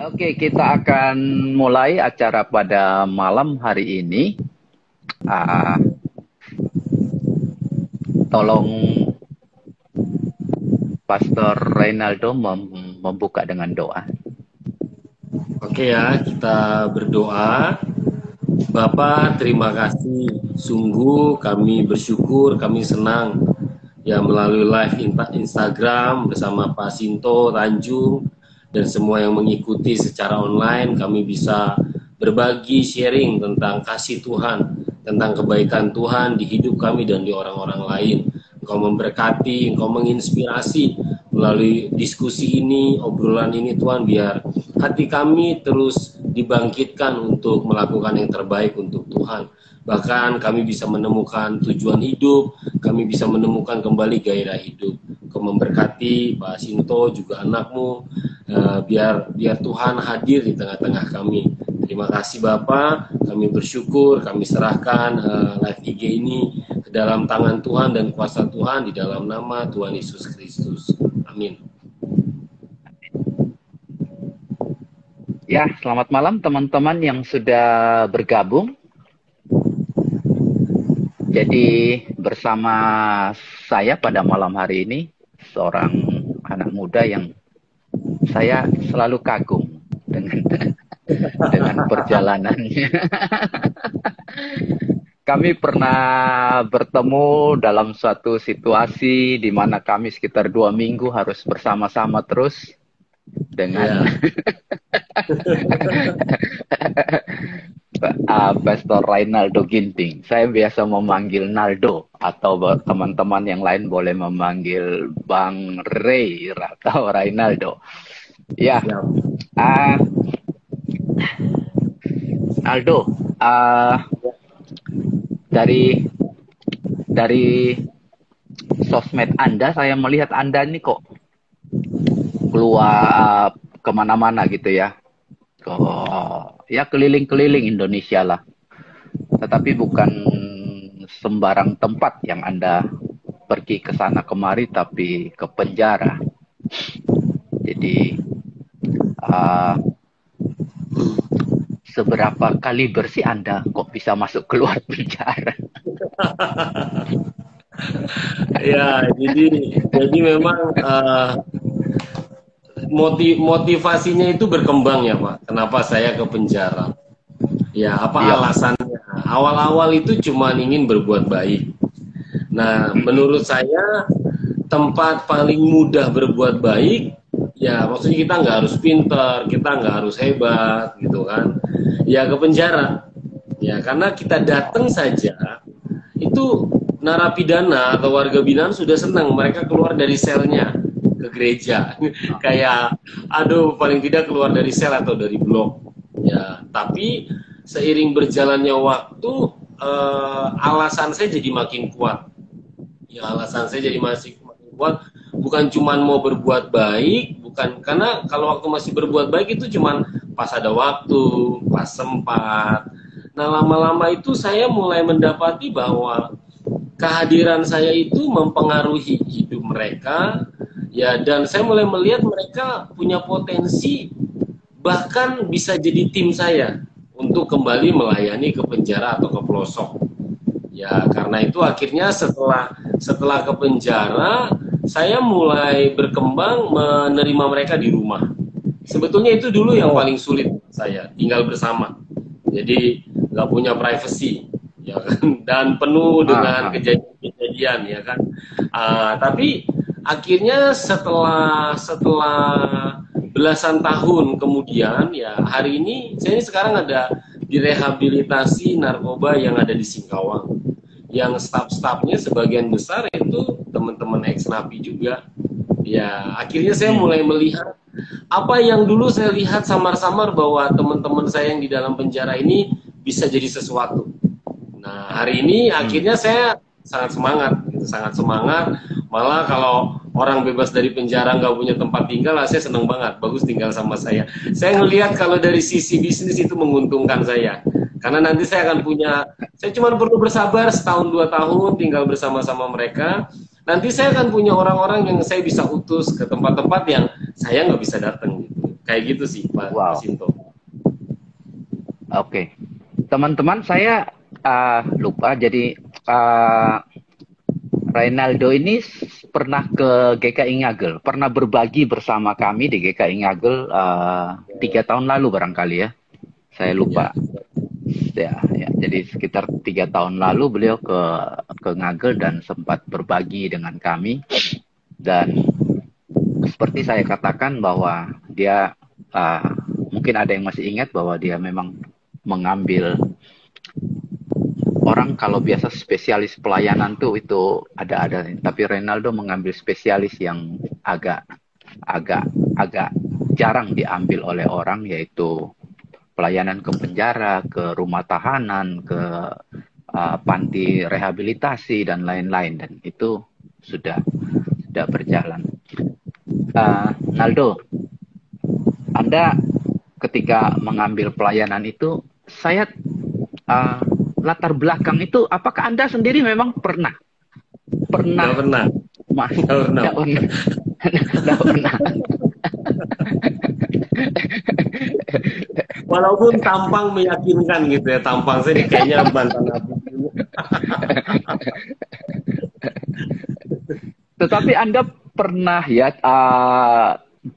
Oke, kita akan mulai acara pada malam hari ini. Ah, Tolong Pastor Reynaldo membuka dengan doa. Oke ya, kita berdoa. Bapak, terima kasih. Sungguh kami bersyukur, kami senang ya melalui live Instagram bersama Pak Sinto Tanjung dan semua yang mengikuti secara online, kami bisa berbagi sharing tentang kasih Tuhan, tentang kebaikan Tuhan di hidup kami dan di orang-orang lain. Engkau memberkati, Engkau menginspirasi melalui diskusi ini, obrolan ini Tuhan, biar hati kami terus dibangkitkan untuk melakukan yang terbaik untuk Tuhan. Bahkan kami bisa menemukan tujuan hidup, kami bisa menemukan kembali gairah hidup. Kau memberkati Pak Sinto juga anakmu, biar Tuhan hadir di tengah-tengah kami. Terima kasih Bapak, kami bersyukur, kami serahkan live IG ini ke dalam tangan Tuhan dan kuasa Tuhan di dalam nama Tuhan Yesus Kristus. Amin. Ya, selamat malam teman-teman yang sudah bergabung. Jadi bersama saya pada malam hari ini, seorang anak muda yang saya selalu kagum dengan perjalanannya. Kami pernah bertemu dalam suatu situasi di mana kami sekitar 2 minggu harus bersama-sama terus dengan Ya, Pastor Reynaldo Ginting. Saya biasa memanggil Naldo atau teman-teman yang lain boleh memanggil Bang Ray atau Reynaldo. Ya, siap. uh, Aldo, dari dari sosmed Anda saya melihat Anda ini kok keluar kemana-mana gitu ya. Ya keliling-keliling Indonesia lah. Tetapi bukan sembarang tempat yang Anda pergi ke sana kemari, tapi ke penjara. Jadi uh, seberapa kali bersih Anda kok bisa masuk keluar penjara? Ya, jadi memang motivasinya itu berkembang ya Pak. Kenapa saya ke penjara? Ya, apa Iya. alasannya? Awal-awal itu cuma ingin berbuat baik. Nah, menurut saya tempat paling mudah berbuat baik, ya maksudnya kita nggak harus pinter, kita nggak harus hebat, gitu kan? Ya ke penjara. Ya, karena kita datang saja, itu narapidana atau warga binaan sudah senang mereka keluar dari selnya ke gereja kayak aduh paling tidak keluar dari sel atau dari blok ya, tapi seiring berjalannya waktu alasan saya jadi makin kuat ya, alasan saya jadi masih makin kuat, bukan cuman mau berbuat baik, bukan karena kalau waktu masih berbuat baik itu cuman pas ada waktu, pas sempat. Nah lama-lama itu saya mulai mendapati bahwa kehadiran saya itu mempengaruhi hidup mereka ya, dan saya mulai melihat mereka punya potensi bahkan bisa jadi tim saya untuk kembali melayani ke penjara atau ke pelosok ya. Karena itu akhirnya setelah ke penjara saya mulai berkembang menerima mereka di rumah. Sebetulnya itu dulu yang paling sulit saya, tinggal bersama, jadi nggak punya privacy ya kan, dan penuh dengan kejadian-kejadian ya kan. Tapi akhirnya setelah belasan tahun kemudian ya, hari ini saya ini sekarang ada direhabilitasi narkoba yang ada di Singkawang, yang staf-stafnya sebagian besar itu teman-teman ex napi juga ya. Akhirnya saya mulai melihat apa yang dulu saya lihat samar-samar bahwa teman-teman saya yang di dalam penjara ini bisa jadi sesuatu. Nah, hari ini akhirnya saya sangat semangat, gitu, sangat semangat. Malah kalau orang bebas dari penjara nggak punya tempat tinggal, lah, saya seneng banget. Bagus tinggal sama saya. Saya ngelihat kalau dari sisi bisnis itu menguntungkan saya. Karena nanti saya akan punya, saya cuma perlu bersabar setahun 2 tahun tinggal bersama-sama mereka. Nanti saya akan punya orang-orang yang saya bisa utus ke tempat-tempat yang saya nggak bisa datang. Gitu. Kayak gitu sih Pak Wow. Sinto. Oke. Teman-teman, saya lupa. Jadi Reynaldo ini pernah ke GKI Ngagel, pernah berbagi bersama kami di GKI Ngagel 3 tahun lalu barangkali ya. Saya lupa. Ya, jadi sekitar 3 tahun lalu beliau ke Ngagel dan sempat berbagi dengan kami. Dan seperti saya katakan bahwa dia mungkin ada yang masih ingat bahwa dia memang mengambil orang kalau biasa spesialis pelayanan tuh itu ada, tapi Reynaldo mengambil spesialis yang agak jarang diambil oleh orang, yaitu pelayanan ke penjara, ke rumah tahanan, ke panti rehabilitasi dan lain-lain, dan itu sudah berjalan. Naldo, Anda ketika mengambil pelayanan itu, saya latar belakang itu, apakah Anda sendiri memang pernah? Nggak pernah. Mas, Nggak pernah. nggak pernah. Walaupun tampang meyakinkan gitu ya, tampang saya kayaknya mantan nabi. Tetapi Anda pernah ya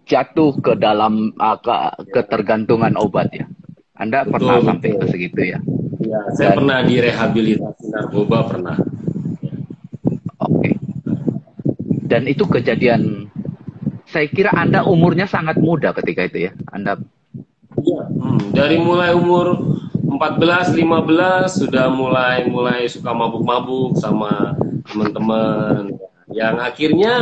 jatuh ke dalam ketergantungan obat ya? Anda pernah sampai ke segitu ya? Ya, saya pernah direhabilitasi narkoba, pernah. Oke. Dan itu kejadian, saya kira Anda umurnya sangat muda ketika itu ya? Anda dari mulai umur 14, 15 sudah mulai suka mabuk-mabuk sama teman-teman. Yang akhirnya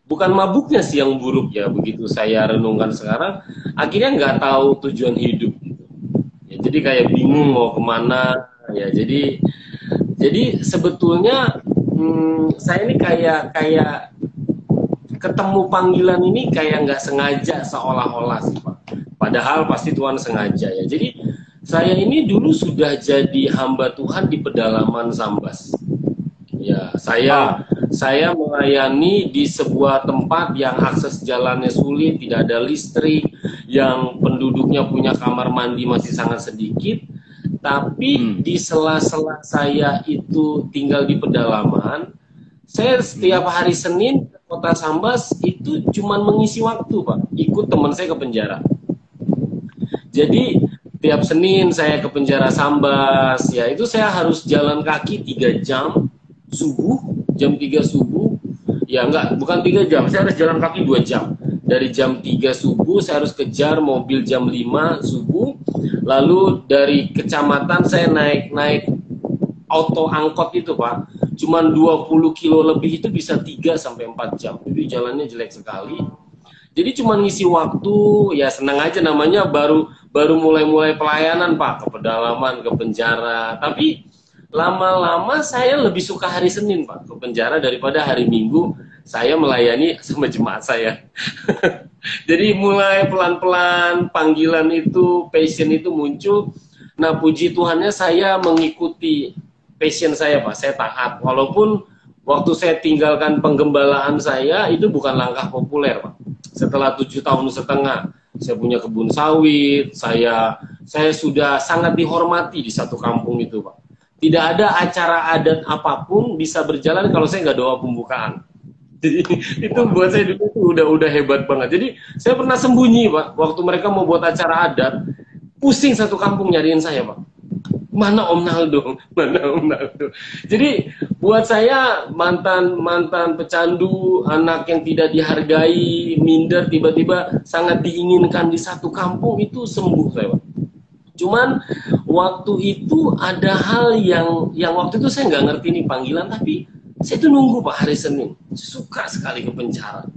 bukan mabuknya sih yang buruk ya, begitu saya renungkan sekarang, akhirnya nggak tahu tujuan hidup. Ya, jadi kayak bingung mau kemana. Ya, jadi sebetulnya saya ini kayak ketemu panggilan ini kayak nggak sengaja seolah-olah sih Pak. Padahal pasti Tuhan sengaja ya. Jadi saya ini dulu sudah jadi hamba Tuhan di pedalaman Sambas. Ya, saya melayani di sebuah tempat yang akses jalannya sulit, tidak ada listrik, yang penduduknya punya kamar mandi masih sangat sedikit. Tapi di sela-sela saya itu tinggal di pedalaman, saya setiap hari Senin ke Kota Sambas itu cuma mengisi waktu Pak, ikut teman saya ke penjara. Jadi tiap Senin saya ke penjara Sambas, ya itu saya harus jalan kaki 3 jam subuh, jam 3 subuh. Ya enggak, bukan 3 jam, saya harus jalan kaki 2 jam. Dari jam 3 subuh saya harus kejar mobil jam 5 subuh. Lalu dari kecamatan saya naik auto angkot itu Pak. Cuman 20 kilo lebih itu bisa 3 sampai 4 jam. Jadi jalannya jelek sekali. Jadi cuma ngisi waktu, ya senang aja namanya baru mulai pelayanan Pak, ke pedalaman, ke penjara. Tapi lama-lama saya lebih suka hari Senin Pak, ke penjara daripada hari Minggu saya melayani sama jemaat saya. Jadi mulai pelan-pelan panggilan itu, passion itu muncul. Nah puji Tuhannya saya mengikuti passion saya Pak, saya taat. Walaupun waktu saya tinggalkan penggembalaan saya, itu bukan langkah populer Pak. Setelah 7,5 tahun, saya punya kebun sawit, saya sudah sangat dihormati di satu kampung itu Pak. Tidak ada acara adat apapun bisa berjalan kalau saya nggak doa pembukaan. Jadi itu buat saya dulu itu udah hebat banget. Jadi saya pernah sembunyi Pak, waktu mereka mau buat acara adat, pusing satu kampung nyariin saya Pak. Mana Om Naldo? Mana Om Naldo? Jadi buat saya mantan pecandu, anak yang tidak dihargai, minder, tiba-tiba sangat diinginkan di satu kampung, itu sembuh saya Pak. Cuman waktu itu ada hal yang waktu itu saya nggak ngerti nih panggilan, tapi saya tuh nunggu Pak hari Senin. Suka sekali ke penjara.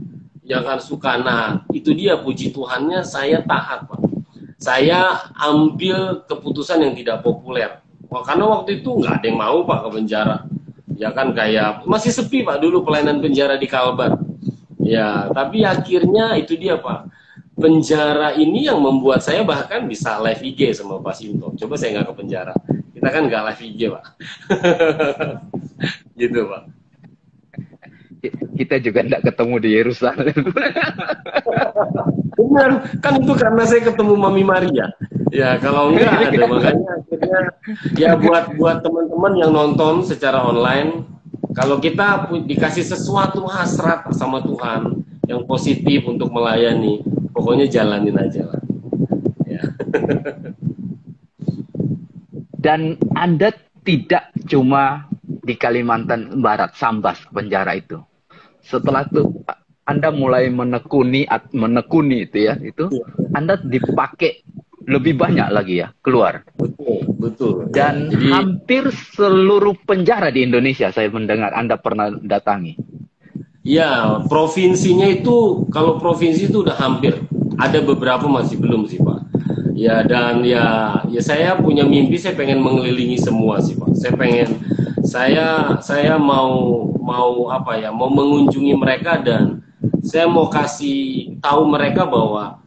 Jangan suka. Nah itu dia puji Tuhannya saya taat Pak. Saya ambil keputusan yang tidak populer. Karena waktu itu nggak ada yang mau Pak ke penjara. Ya kan kayak masih sepi Pak dulu pelayanan penjara di Kalbar. Ya, tapi akhirnya itu dia Pak. Penjara ini yang membuat saya bahkan bisa live IG sama Pak Sinto. Coba saya nggak ke penjara. Kita kan nggak live IG Pak. Gitu Pak. Kita juga nggak ketemu di Yerusalem. Benar, kan itu karena saya ketemu Mami Maria. Ya, kalau enggak ada, makanya akhirnya ya buat teman-teman yang nonton secara online, kalau kita dikasih sesuatu hasrat sama Tuhan yang positif untuk melayani, pokoknya jalanin aja lah. Ya. Dan Anda tidak cuma di Kalimantan Barat, Sambas, penjara itu. Setelah itu Anda mulai menekuni itu ya, itu Anda dipakai lebih banyak lagi ya, keluar. Betul. Dan ya, jadi, hampir seluruh penjara di Indonesia saya mendengar Anda pernah datangi. ya, provinsinya itu, kalau provinsi itu udah hampir. Ada beberapa masih belum sih, Pak. Ya, dan ya saya punya mimpi, saya pengen mengelilingi semua sih, Pak. Saya mau apa ya, mau mengunjungi mereka, dan saya mau kasih tahu mereka bahwa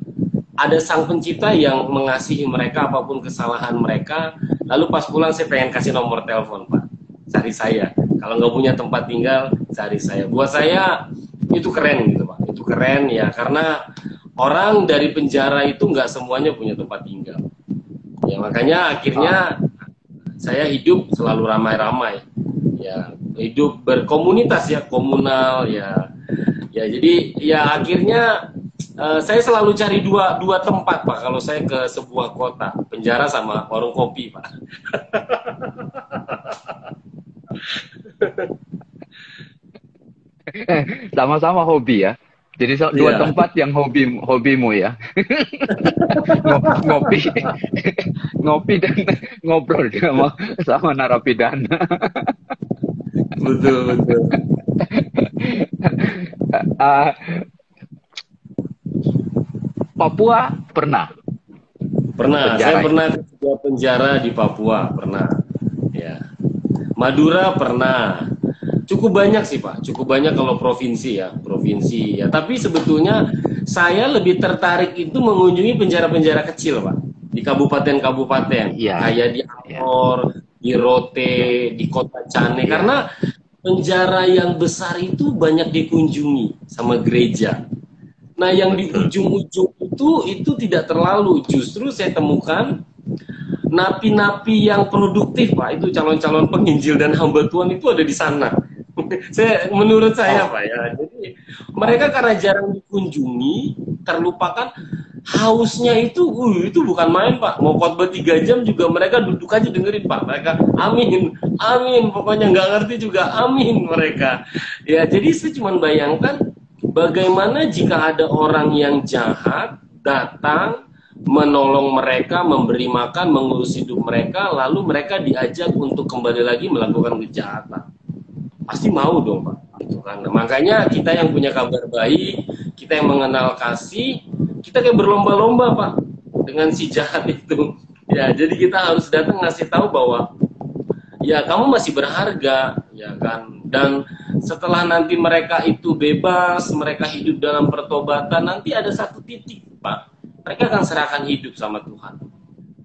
ada Sang Pencipta yang mengasihi mereka apapun kesalahan mereka. Lalu pas pulang saya pengen kasih nomor telepon, Pak. Cari saya. Kalau nggak punya tempat tinggal, cari saya. Buat saya itu keren gitu, Pak. Itu keren ya, karena orang dari penjara itu nggak semuanya punya tempat tinggal. Ya, makanya akhirnya saya hidup selalu ramai-ramai. Ya, hidup berkomunitas ya, komunal ya. Ya, jadi ya akhirnya saya selalu cari dua tempat, Pak, kalau saya ke sebuah kota, penjara sama warung kopi, Pak. Sama-sama hobi ya. Jadi dua tempat yang hobimu ya. Ngopi, ngopi dan ngobrol sama narapidana. Betul. Papua pernah? Saya pernah ke sebuah penjara di Papua, pernah. Ya. Madura pernah. Cukup banyak sih, Pak. Cukup banyak kalau provinsi ya, Tapi sebetulnya saya lebih tertarik itu mengunjungi penjara-penjara kecil, Pak. Di kabupaten-kabupaten, kayak di Angkor, di Rote, di Kota Cane. Karena penjara yang besar itu banyak dikunjungi sama gereja. Nah, yang di ujung-ujung itu tidak terlalu. Justru saya temukan napi-napi yang produktif, Pak. Itu calon-calon penginjil dan hamba Tuhan itu ada di sana. Menurut saya, Pak ya. Jadi mereka karena jarang dikunjungi, terlupakan, hausnya itu bukan main, Pak. Mau khotbah 3 jam juga mereka duduk aja dengerin, Pak. Mereka amin, pokoknya nggak ngerti juga amin mereka. Ya, jadi saya cuma bayangkan bagaimana jika ada orang yang jahat datang menolong mereka, memberi makan, mengurus hidup mereka, lalu mereka diajak untuk kembali lagi melakukan kejahatan. Pasti mau dong, Pak. Gitu kan. Nah, makanya kita yang punya kabar baik, kita yang mengenal kasih, kita kayak berlomba-lomba, Pak, dengan si jahat itu. Ya, jadi kita harus datang ngasih tahu bahwa ya kamu masih berharga, ya kan. Dan setelah nanti mereka itu bebas, mereka hidup dalam pertobatan, nanti ada satu titik, Pak. Mereka akan serahkan hidup sama Tuhan.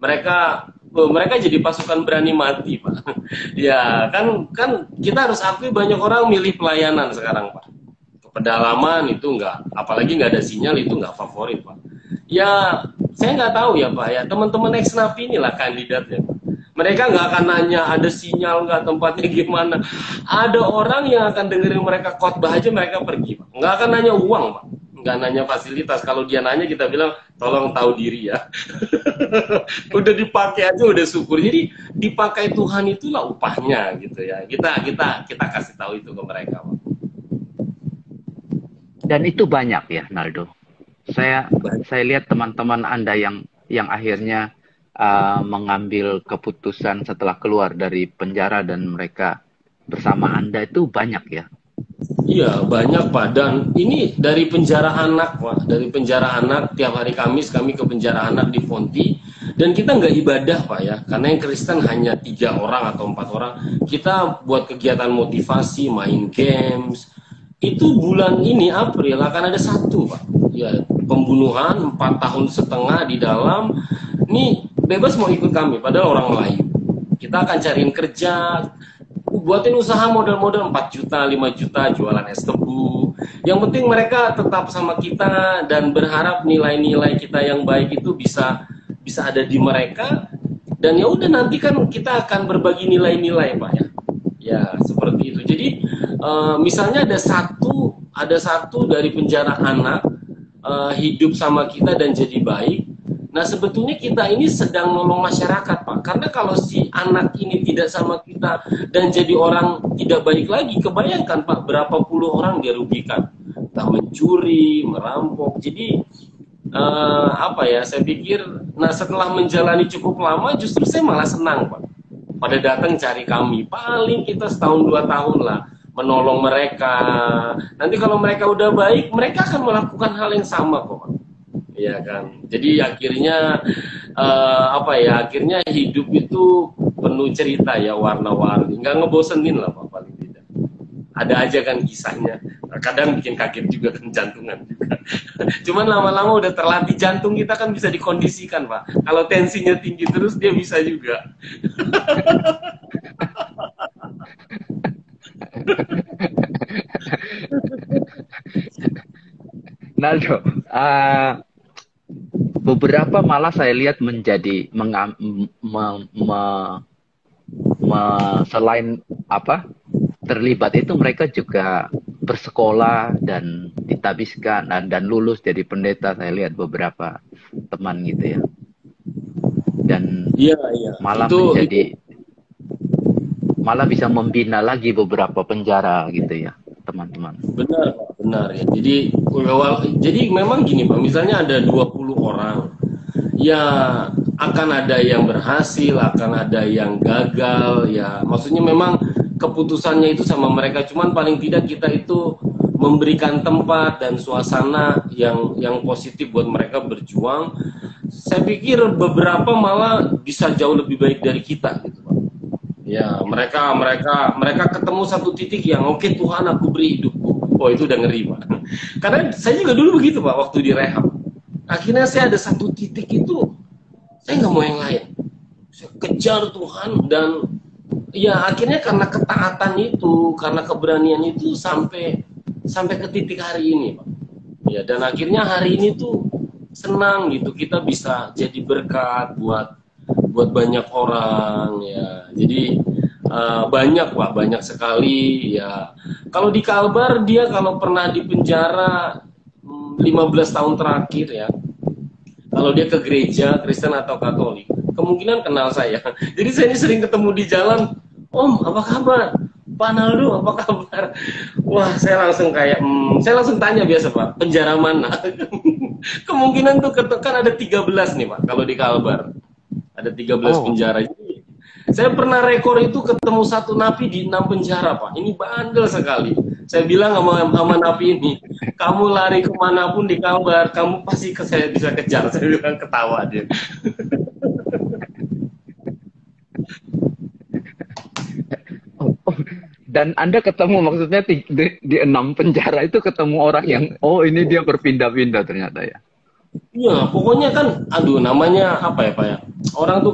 Mereka jadi pasukan berani mati, Pak. Ya, kan kita harus akui banyak orang milih pelayanan sekarang, Pak. Pedalaman itu enggak, apalagi nggak ada sinyal itu nggak favorit, Pak. Ya, saya nggak tahu ya, Pak. Ya, teman-teman ex-napi inilah kandidatnya, Pak. Mereka nggak akan nanya ada sinyal nggak, tempatnya gimana. Ada orang yang akan dengerin mereka khotbah aja mereka pergi, Pak. Nggak akan nanya uang, Pak. Nggak nanya fasilitas. Kalau dia nanya kita bilang tolong tahu diri ya. Udah dipakai aja udah syukur. Jadi dipakai Tuhan itulah upahnya gitu ya. Kita kasih tahu itu ke mereka, Pak. Dan itu banyak ya, Naldo. Saya lihat teman-teman Anda yang akhirnya mengambil keputusan setelah keluar dari penjara dan mereka bersama Anda itu banyak ya. Iya, banyak, Pak. Dan ini dari penjara anak, Pak. Dari penjara anak, tiap hari Kamis kami ke penjara anak di Fonti. Dan kita nggak ibadah, Pak ya. Karena yang Kristen hanya 3 orang atau 4 orang. Kita buat kegiatan motivasi, main games. Itu bulan ini, April, akan ada 1, Pak. Ya, pembunuhan 4,5 tahun di dalam. Ini bebas mau ikut kami, padahal orang Melayu. Kita akan cariin kerja. buatin usaha modal-modal 4 juta, 5 juta, jualan es tebu. Yang penting mereka tetap sama kita dan berharap nilai-nilai kita yang baik itu bisa ada di mereka. Dan ya udah, nanti kan kita akan berbagi nilai-nilai, Pak ya. Ya, seperti itu. Jadi misalnya ada satu dari penjara anak hidup sama kita dan jadi baik. Nah, sebetulnya kita ini sedang nolong masyarakat, Pak. Karena kalau si anak ini tidak sama kita dan jadi orang tidak baik lagi, kebayangkan, Pak, berapa puluh orang dia rugikan. Entah mencuri, merampok. Jadi, apa ya, saya pikir, nah setelah menjalani cukup lama, justru saya malah senang, Pak. Pada datang cari kami. Paling kita setahun 2 tahun lah menolong mereka. Nanti kalau mereka udah baik, mereka akan melakukan hal yang sama kok, Pak. Ya kan. Jadi akhirnya akhirnya hidup itu penuh cerita ya, warna-warni. Nggak ngebosenin lah, Pak, paling tidak. Ada aja kan kisahnya. Kadang bikin kaget juga kan, jantungan juga. Cuman lama-lama udah terlatih, jantung kita kan bisa dikondisikan, Pak. Kalau tensinya tinggi terus dia bisa juga. Naldo, beberapa malah saya lihat menjadi selain apa terlibat itu, mereka juga bersekolah dan ditabiskan dan lulus jadi pendeta. Saya lihat beberapa teman gitu ya, dan Iya. malah malah bisa membina lagi beberapa penjara gitu ya, teman-teman. Benar, Pak, benar ya. Jadi memang gini, Pak, misalnya ada 20 orang, ya akan ada yang berhasil, akan ada yang gagal, ya maksudnya memang keputusannya itu sama mereka. Cuman paling tidak kita itu memberikan tempat dan suasana yang positif buat mereka berjuang. Saya pikir beberapa malah bisa jauh lebih baik dari kita gitu, Pak. Ya, mereka ketemu satu titik yang oke, Tuhan, aku beri hidupku. Oh, itu udah ngeri, Pak. Karena saya juga dulu begitu, Pak, waktu di rehab. Akhirnya saya ada satu titik itu, saya nggak mau yang lain. Saya kejar Tuhan, dan ya akhirnya karena ketaatan itu, karena keberanian itu sampai ke titik hari ini, Pak. Ya, dan akhirnya hari ini tuh senang gitu, kita bisa jadi berkat buat banyak orang ya. Jadi banyak, Pak, banyak sekali ya. Kalau di Kalbar, dia kalau pernah di penjara 15 tahun terakhir ya, kalau dia ke gereja Kristen atau Katolik, kemungkinan kenal saya. Jadi saya ini sering ketemu di jalan, Om, apa kabar? Pak Naldo, apa kabar? Wah, saya langsung tanya biasa, Pak, penjara mana? Kemungkinan tuh kan ada 13 nih, Pak, kalau di Kalbar. Ada 13 penjara. Saya pernah rekor itu ketemu satu napi di 6 penjara, Pak. Ini bandel sekali. Saya bilang sama napi ini, kamu lari kemanapun di Kalbar, kamu pasti saya bisa kejar. Saya bilang, ketawa dia. Dan Anda ketemu, maksudnya di 6 penjara itu ketemu orang yang, ini dia berpindah-pindah ternyata ya. Iya, pokoknya kan, namanya apa ya, Pak ya? Orang tuh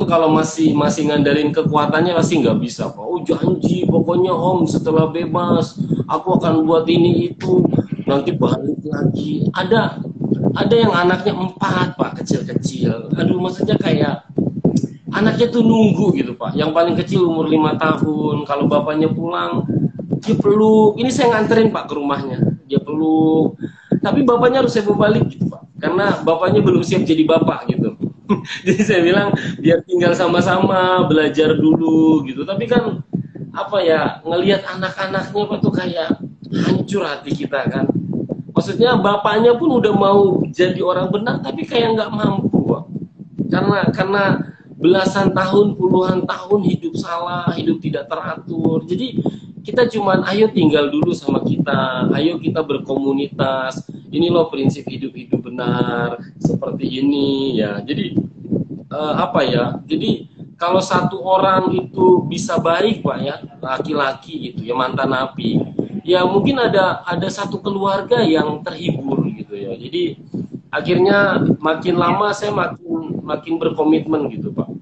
kalau masih ngandalin kekuatannya pasti nggak bisa, Pak. Oh, janji, pokoknya Om setelah bebas aku akan buat ini itu, nanti balik lagi. Ada yang anaknya 4, Pak, kecil-kecil. Maksudnya kayak anaknya tuh nunggu gitu, Pak. Yang paling kecil umur 5 tahun, kalau bapaknya pulang dia peluk. Ini saya nganterin, Pak, ke rumahnya, dia peluk. Tapi bapaknya harus saya bawa balik gitu, Pak, karena bapaknya belum siap jadi bapak gitu. Jadi saya bilang biar tinggal sama-sama, belajar dulu gitu. Tapi kan apa ya, ngelihat anak-anaknya Pak tuh kayak hancur hati kita kan. Maksudnya bapaknya pun udah mau jadi orang benar tapi kayak nggak mampu, Pak. Karena belasan tahun, puluhan tahun hidup salah, hidup tidak teratur. Jadi kita cuman ayo tinggal dulu sama kita, ayo kita berkomunitas, ini loh prinsip hidup benar, seperti ini ya. Jadi jadi kalau satu orang itu bisa baik, Pak ya, laki-laki gitu ya, mantan napi, ya mungkin ada satu keluarga yang terhibur gitu ya. Jadi akhirnya makin lama saya makin berkomitmen gitu, Pak,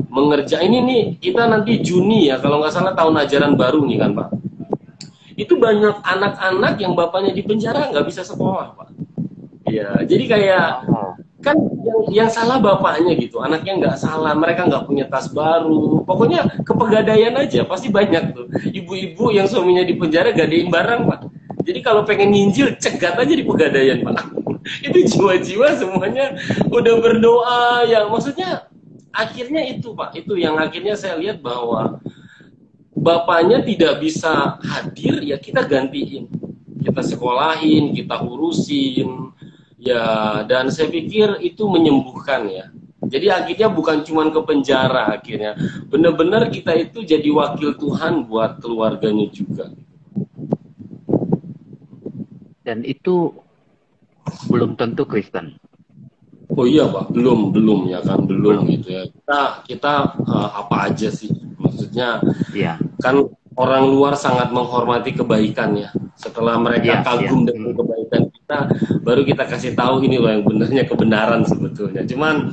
mengerjain ini nih, kita nanti Juni ya, kalau nggak salah tahun ajaran baru nih kan Pak. Itu banyak anak-anak yang bapaknya di penjara nggak bisa sekolah Pak. Ya, jadi kayak kan yang salah bapaknya gitu, anaknya nggak salah, mereka nggak punya tas baru, pokoknya kepegadaian aja pasti banyak tuh ibu-ibu yang suaminya di penjara gadein barang Pak. Jadi kalau pengen nginjil cegat aja di pegadaian Pak. Itu jiwa-jiwa semuanya udah berdoa ya, maksudnya akhirnya itu Pak, itu yang akhirnya saya lihat bahwa bapaknya tidak bisa hadir ya kita gantiin, kita sekolahin, kita urusin. Ya, dan saya pikir itu menyembuhkan ya. Jadi akhirnya bukan cuma ke penjara akhirnya. Benar-benar kita itu jadi wakil Tuhan buat keluarganya juga. Dan itu belum tentu Kristen. Oh iya Pak, belum ya kan, belum gitu ya. Kita apa aja sih? Maksudnya Iya. kan orang luar sangat menghormati kebaikan ya. Setelah mereka kagum dengan kebaikan kita, baru kita kasih tahu ini loh yang benarnya kebenaran sebetulnya. Cuman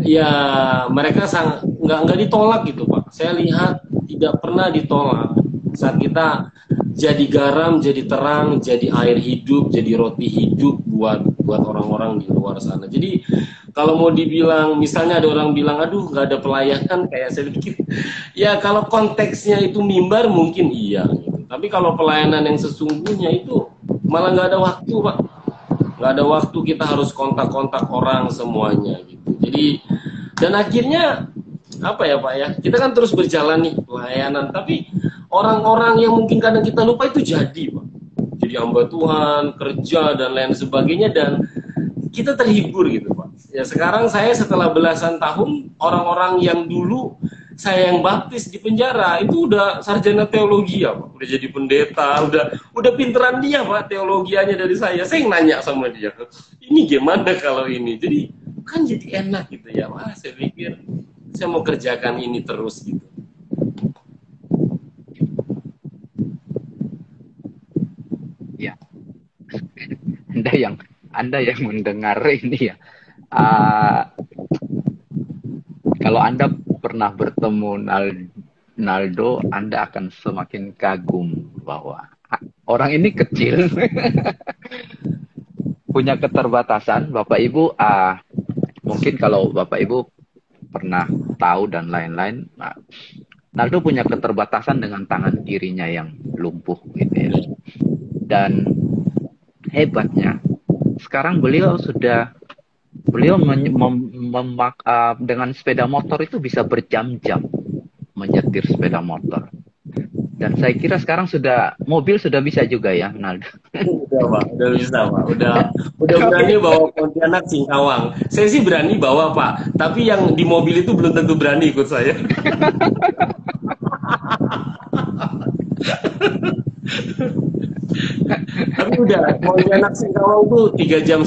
ya mereka nggak ditolak gitu Pak. Saya lihat tidak pernah ditolak saat kita jadi garam, jadi terang, jadi air hidup, jadi roti hidup buat orang-orang di luar sana. Jadi kalau mau dibilang, misalnya ada orang bilang, aduh nggak ada pelayanan, kayak saya pikir, ya kalau konteksnya itu mimbar mungkin iya. Gitu. Tapi kalau pelayanan yang sesungguhnya itu malah nggak ada waktu Pak. Nggak ada waktu, kita harus kontak-kontak orang semuanya gitu. Jadi dan akhirnya apa ya Pak ya, kita kan terus berjalan nih pelayanan, tapi orang-orang yang mungkin kadang kita lupa itu jadi Pak, jadi hamba Tuhan, kerja dan lain sebagainya, dan kita terhibur gitu Pak. Ya sekarang saya setelah belasan tahun, orang-orang yang dulu saya yang baptis di penjara itu udah sarjana teologi ya Pak, udah jadi pendeta, udah pinteran dia Pak teologianya dari saya yang nanya sama dia, ini gimana kalau ini, jadi kan jadi enak gitu ya. Wah saya pikir saya mau kerjakan ini terus gitu. Ya, Anda yang mendengar ini ya. Kalau Anda pernah bertemu Naldo, Anda akan semakin kagum bahwa orang ini kecil, punya keterbatasan. Bapak Ibu, mungkin kalau Bapak Ibu pernah tahu dan lain-lain, Naldo punya keterbatasan dengan tangan kirinya yang lumpuh gitu ya. Dan hebatnya sekarang beliau dengan sepeda motor itu bisa berjam-jam menyetir sepeda motor. Dan saya kira sekarang mobil sudah bisa juga ya, Naldo. Udah Pak, udah bisa Pak, udah berani bawa Pontianak Singkawang. Saya sih berani bawa Pak, tapi yang di mobil itu belum tentu berani ikut saya. Tapi udah, Pontianak Singkawang tuh 3,5 jam.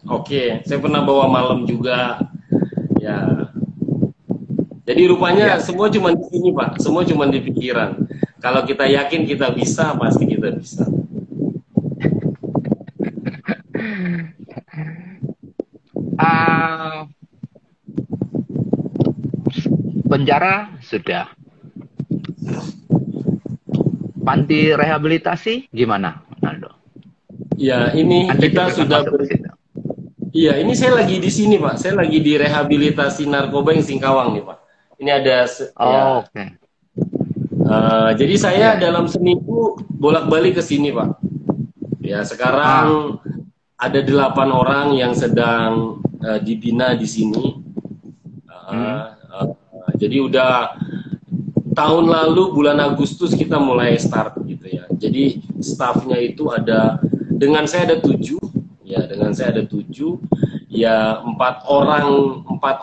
Oke, saya pernah bawa malam juga. Ya. Jadi rupanya semua cuma di sini Pak, semua cuma di pikiran. Kalau kita yakin kita bisa, pasti kita bisa. Penjara sudah. Panti rehabilitasi gimana, Naldo? Ya, ini Anda kita sudah Iya, ini saya lagi di sini, Pak. Saya lagi di rehabilitasi narkoba yang Singkawang nih, Pak. Ini ada okay. Jadi saya dalam seminggu bolak-balik ke sini, Pak. Ya, sekarang ada 8 orang yang sedang dibina di sini. Jadi udah tahun lalu bulan Agustus kita mulai start gitu ya. Jadi staffnya itu ada, dengan saya ada 7. Ya, dengan saya ada 7. Ya, 4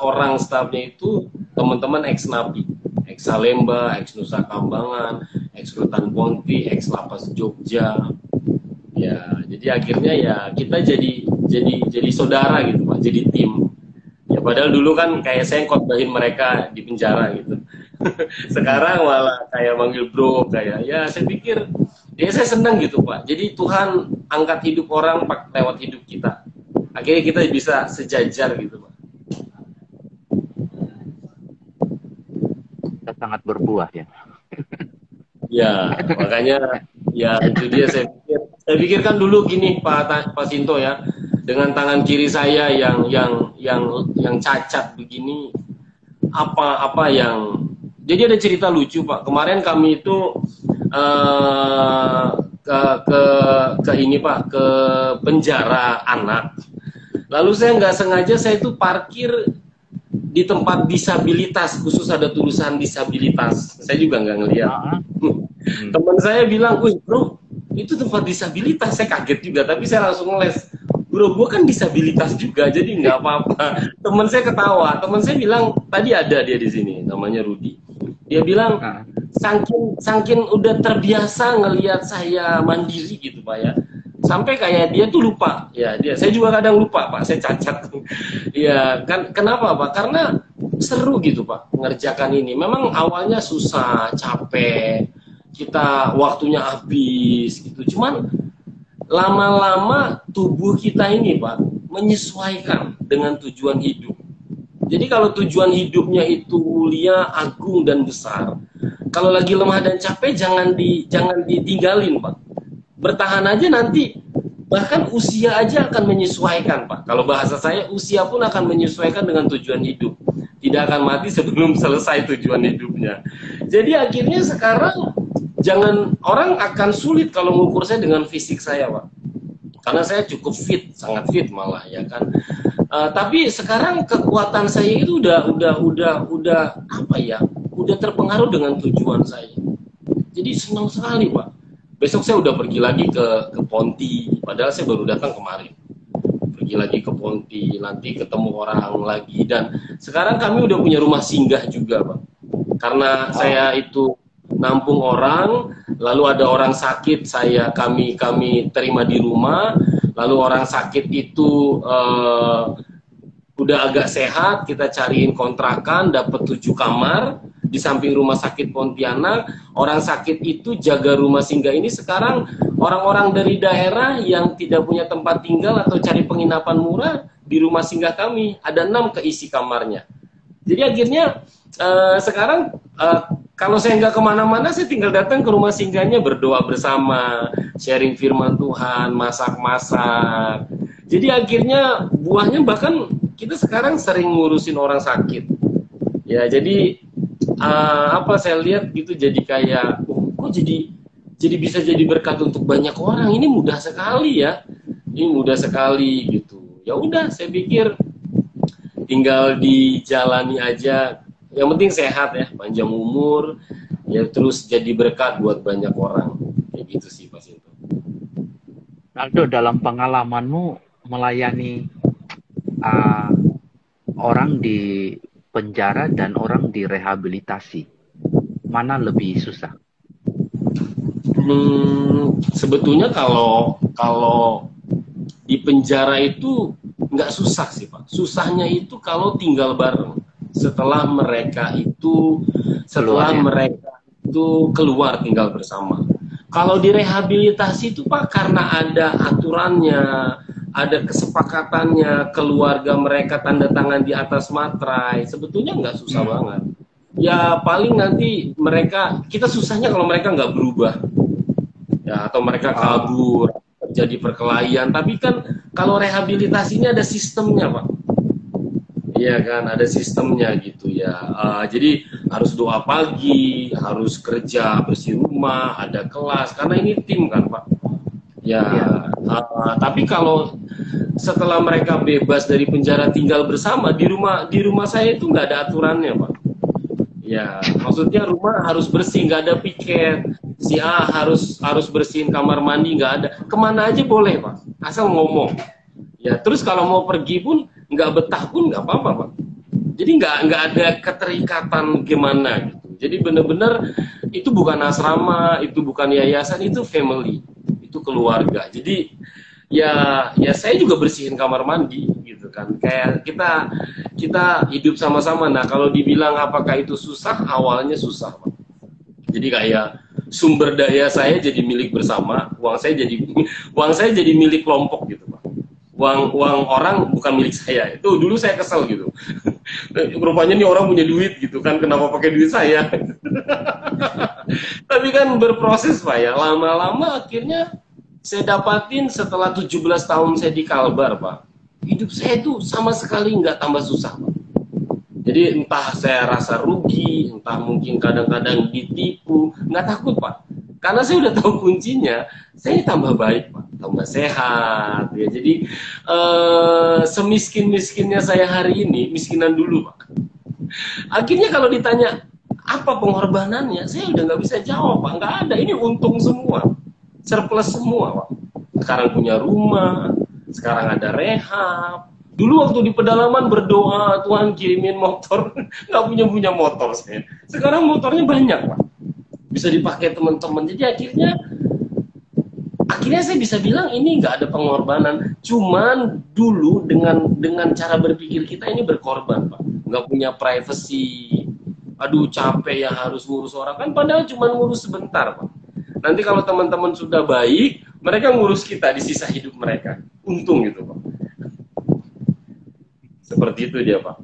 orang staffnya itu teman-teman ex-Napi, ex-Salemba, ex-Nusa Kambangan, ex-Rutan Ponti, ex-Lapas Jogja. Ya, jadi akhirnya ya kita jadi saudara gitu Pak, jadi tim. Ya padahal dulu kan kayak saya khotbahin mereka di penjara gitu. Sekarang malah kayak manggil bro, kayak ya saya pikir ya saya senang gitu Pak. Jadi Tuhan angkat hidup orang lewat hidup kita. Akhirnya kita bisa sejajar gitu Pak. sangat berbuah ya. Ya, makanya ya itu dia saya pikirkan dulu gini Pak Sinto ya, dengan tangan kiri saya yang cacat begini, apa yang jadi ada cerita lucu Pak. Kemarin kami itu eh, ke ke ke ini Pak, ke penjara anak. Lalu saya nggak sengaja saya itu parkir di tempat disabilitas, khusus ada tulisan disabilitas. Saya juga nggak ngeliat. Teman saya bilang, wih bro, itu tempat disabilitas. Saya kaget juga, tapi saya langsung ngeles. Bro, gue kan disabilitas juga, jadi nggak apa-apa. Teman saya ketawa. Teman saya bilang, tadi ada dia di sini, namanya Rudi. Dia bilang, saking udah terbiasa ngelihat saya mandiri gitu Pak ya. Sampai kayak dia tuh lupa ya saya juga kadang lupa Pak, saya cacat ya kan. Kenapa Pak? Karena seru gitu Pak mengerjakan ini. Memang awalnya susah, capek, kita waktunya habis gitu, cuman lama-lama tubuh kita ini Pak menyesuaikan dengan tujuan hidup. Jadi kalau tujuan hidupnya itu mulia, agung dan besar, kalau lagi lemah dan capek jangan ditinggalin Pak. Bertahan aja, nanti bahkan usia aja akan menyesuaikan Pak. Kalau bahasa saya, usia pun akan menyesuaikan dengan tujuan hidup. Tidak akan mati sebelum selesai tujuan hidupnya. Jadi akhirnya sekarang jangan, orang akan sulit kalau mengukur saya dengan fisik saya Pak. Karena saya cukup fit, sangat fit malah ya kan. Tapi sekarang kekuatan saya itu udah apa ya? Udah terpengaruh dengan tujuan saya. Jadi senang sekali Pak. Besok saya udah pergi lagi ke Ponti, padahal saya baru datang kemarin. Pergi lagi ke Ponti, nanti ketemu orang lagi, dan sekarang kami udah punya rumah singgah juga, Pak. Karena saya itu nampung orang, lalu ada orang sakit, kami terima di rumah, lalu orang sakit itu udah agak sehat, kita cariin kontrakan, dapat 7 kamar. Di samping rumah sakit Pontianak, orang sakit itu jaga rumah singgah ini. Sekarang orang-orang dari daerah yang tidak punya tempat tinggal atau cari penginapan murah, di rumah singgah kami ada 6 keisi kamarnya. Jadi akhirnya sekarang kalau saya nggak kemana-mana, saya tinggal datang ke rumah singgahnya, berdoa bersama, sharing firman Tuhan, masak-masak. Jadi akhirnya buahnya bahkan kita sekarang sering ngurusin orang sakit. Ya jadi apa saya lihat gitu, jadi kayak kok jadi bisa jadi berkat untuk banyak orang. Ini mudah sekali ya, ini mudah sekali gitu. Ya udah, saya pikir tinggal dijalani aja, yang penting sehat ya, panjang umur ya, terus jadi berkat buat banyak orang, kayak gitu sih Pak Sinto. Aldo, dalam pengalamanmu melayani orang di penjara dan orang direhabilitasi, mana lebih susah? Sebetulnya kalau di penjara itu nggak susah sih Pak. Susahnya itu kalau tinggal bareng. Setelah mereka itu keluar tinggal bersama. Kalau direhabilitasi itu Pak, karena ada aturannya, ada kesepakatannya, keluarga mereka tanda tangan di atas materai, sebetulnya nggak susah banget. Ya paling nanti kita susahnya kalau mereka nggak berubah, ya, atau mereka kabur, terjadi perkelahian. Tapi kan kalau rehabilitasinya ada sistemnya Pak, iya kan, ada sistemnya gitu ya. Jadi harus doa pagi, harus kerja bersih rumah, ada kelas, karena ini tim kan Pak. Ya, tapi kalau setelah mereka bebas dari penjara tinggal bersama di rumah saya itu nggak ada aturannya Pak. Ya, maksudnya rumah harus bersih, nggak ada piket. Si A harus bersihin kamar mandi, nggak ada. Kemana aja boleh Pak, asal ngomong. Ya, terus kalau mau pergi pun nggak betah pun nggak apa-apa Pak. Jadi nggak ada keterikatan gimana gitu. Jadi benar-benar itu bukan asrama, itu bukan yayasan, itu family. Itu keluarga. Jadi ya saya juga bersihin kamar mandi gitu kan. Kayak kita hidup sama-sama. Nah, kalau dibilang apakah itu susah, awalnya susah Pak. Jadi kayak sumber daya saya jadi milik bersama, uang saya jadi milik kelompok gitu Pak. Uang orang bukan milik saya. Itu dulu saya kesel gitu. Rupanya nih orang punya duit gitu kan, kenapa pakai duit saya? Tapi kan berproses Pak ya, lama-lama akhirnya saya dapatin setelah 17 tahun saya di Kalbar Pak, hidup saya itu sama sekali nggak tambah susah Pak. Jadi entah saya rasa rugi, entah mungkin kadang-kadang ditipu, nggak takut Pak. Karena saya udah tahu kuncinya, saya tambah baik Pak, tambah sehat. Ya. Jadi semiskin-miskinnya saya hari ini, miskinan dulu Pak. Akhirnya kalau ditanya apa pengorbanannya, saya udah nggak bisa jawab Pak. Nggak ada, ini untung semua, surplus semua Pak. Sekarang punya rumah, sekarang ada rehab. Dulu waktu di pedalaman berdoa, Tuhan kirimin motor, nggak punya motor saya. Sekarang motornya banyak Pak, bisa dipakai teman-teman. Jadi akhirnya saya bisa bilang ini nggak ada pengorbanan. Cuman dulu dengan cara berpikir kita ini berkorban Pak, nggak punya privacy. Aduh capek ya harus ngurus orang kan, padahal cuma ngurus sebentar Pak. Nanti kalau teman-teman sudah baik, mereka ngurus kita di sisa hidup mereka. Untung gitu Pak. Seperti itu dia Pak.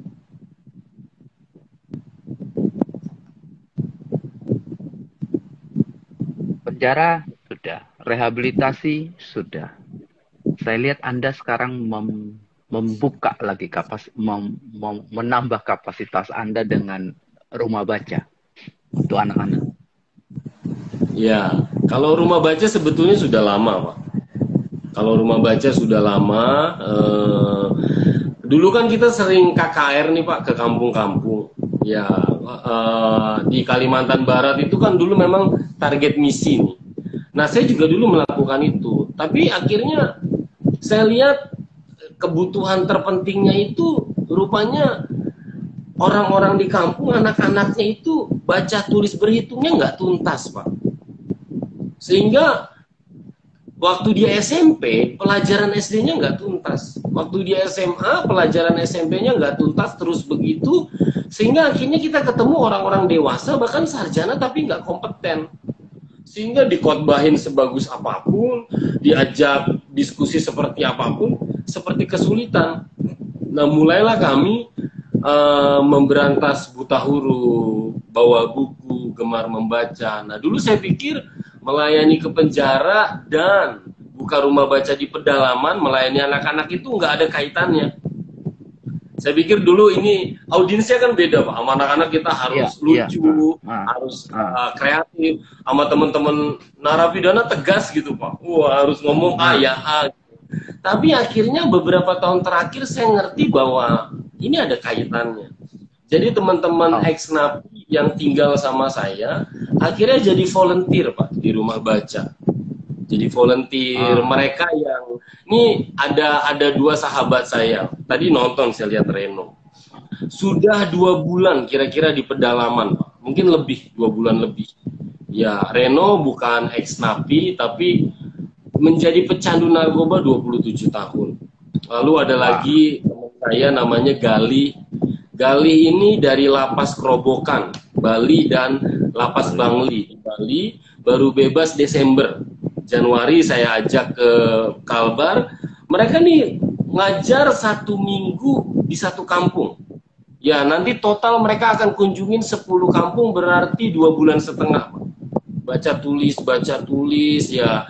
Penjara sudah, rehabilitasi sudah. Saya lihat Anda sekarang membuka lagi menambah kapasitas Anda dengan rumah baca untuk anak-anak. Ya, kalau rumah baca sebetulnya sudah lama Pak. Kalau rumah baca sudah lama. Dulu kan kita sering KKR nih Pak, ke kampung-kampung. Ya, di Kalimantan Barat itu kan dulu memang target misi nih. Nah, saya juga dulu melakukan itu. Tapi akhirnya saya lihat kebutuhan terpentingnya itu rupanya orang-orang di kampung, anak-anaknya itu baca tulis berhitungnya nggak tuntas Pak. Sehingga waktu dia SMP, pelajaran SD-nya nggak tuntas. Waktu dia SMA, pelajaran SMP-nya nggak tuntas, terus begitu. Sehingga akhirnya kita ketemu orang-orang dewasa, bahkan sarjana, tapi nggak kompeten. Sehingga dikotbahin sebagus apapun, diajak diskusi seperti apapun, seperti kesulitan. Nah, mulailah kami memberantas buta huruf, bawa buku, gemar membaca. Nah, dulu saya pikir melayani ke penjara dan buka rumah baca di pedalaman, melayani anak-anak itu nggak ada kaitannya. Saya pikir dulu ini audiensnya kan beda Pak, sama anak-anak kita harus lucu, harus kreatif, sama teman-teman narapidana tegas gitu Pak. Wah harus ngomong A ya A. Tapi akhirnya beberapa tahun terakhir saya ngerti bahwa ini ada kaitannya. Jadi teman-teman ex-napi yang tinggal sama saya akhirnya jadi volunteer Pak di rumah baca. Jadi volunteer mereka yang ini ada dua sahabat saya. Tadi nonton saya lihat Reno. Sudah 2 bulan kira-kira di pedalaman Pak. Mungkin lebih 2 bulan lebih. Ya Reno bukan ex-napi tapi menjadi pecandu narkoba 27 tahun. Lalu ada lagi teman saya namanya Gali. Gali ini dari Lapas Kerobokan, Bali dan Lapas Bangli. Di Bali baru bebas Desember. Januari saya ajak ke Kalbar. Mereka nih ngajar 1 minggu di 1 kampung. Ya nanti total mereka akan kunjungin 10 kampung berarti 2,5 bulan. Baca tulis ya.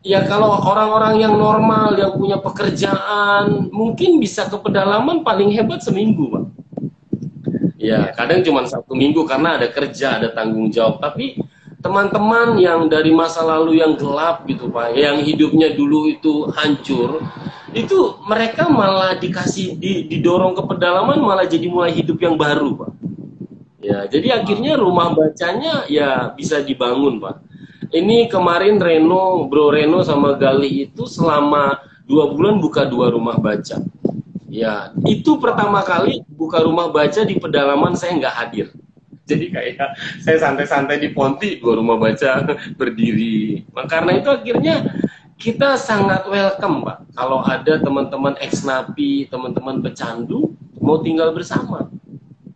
Ya kalau orang-orang yang normal yang punya pekerjaan mungkin bisa ke pedalaman paling hebat seminggu Pak. Ya, kadang cuma 1 minggu karena ada kerja, ada tanggung jawab. Tapi teman-teman yang dari masa lalu yang gelap gitu Pak, yang hidupnya dulu itu hancur, itu mereka malah didorong ke pedalaman malah jadi mulai hidup yang baru Pak. Ya, jadi akhirnya rumah bacanya ya bisa dibangun Pak. Ini kemarin Bro Reno sama Gali itu selama 2 bulan buka 2 rumah baca. Ya, itu pertama kali buka rumah baca di pedalaman saya nggak hadir. Jadi kayak saya santai-santai di Ponti, 2 rumah baca berdiri. Nah, karena itu akhirnya kita sangat welcome Pak. Kalau ada teman-teman ex-napi, teman-teman pecandu mau tinggal bersama.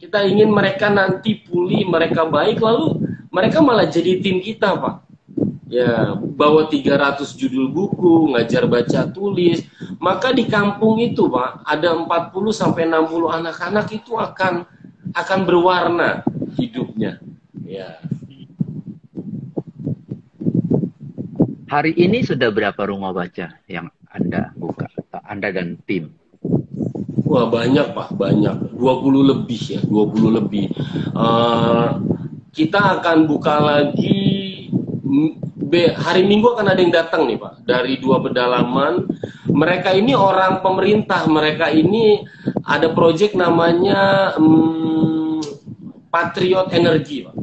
Kita ingin mereka nanti pulih, mereka baik, lalu mereka malah jadi tim kita Pak. Ya, bawa 300 judul buku, ngajar baca tulis. maka di kampung itu Pak ada 40 sampai 60 anak-anak itu akan berwarna hidupnya. Ya. Hari ini sudah berapa rumah baca yang Anda buka? Anda dan tim? Wah banyak Pak, banyak. 20 lebih ya, 20 lebih. Kita akan buka lagi, hari Minggu akan ada yang datang nih Pak, dari 2 pedalaman. Mereka ini orang pemerintah, mereka ini ada proyek namanya Patriot Energy Pak.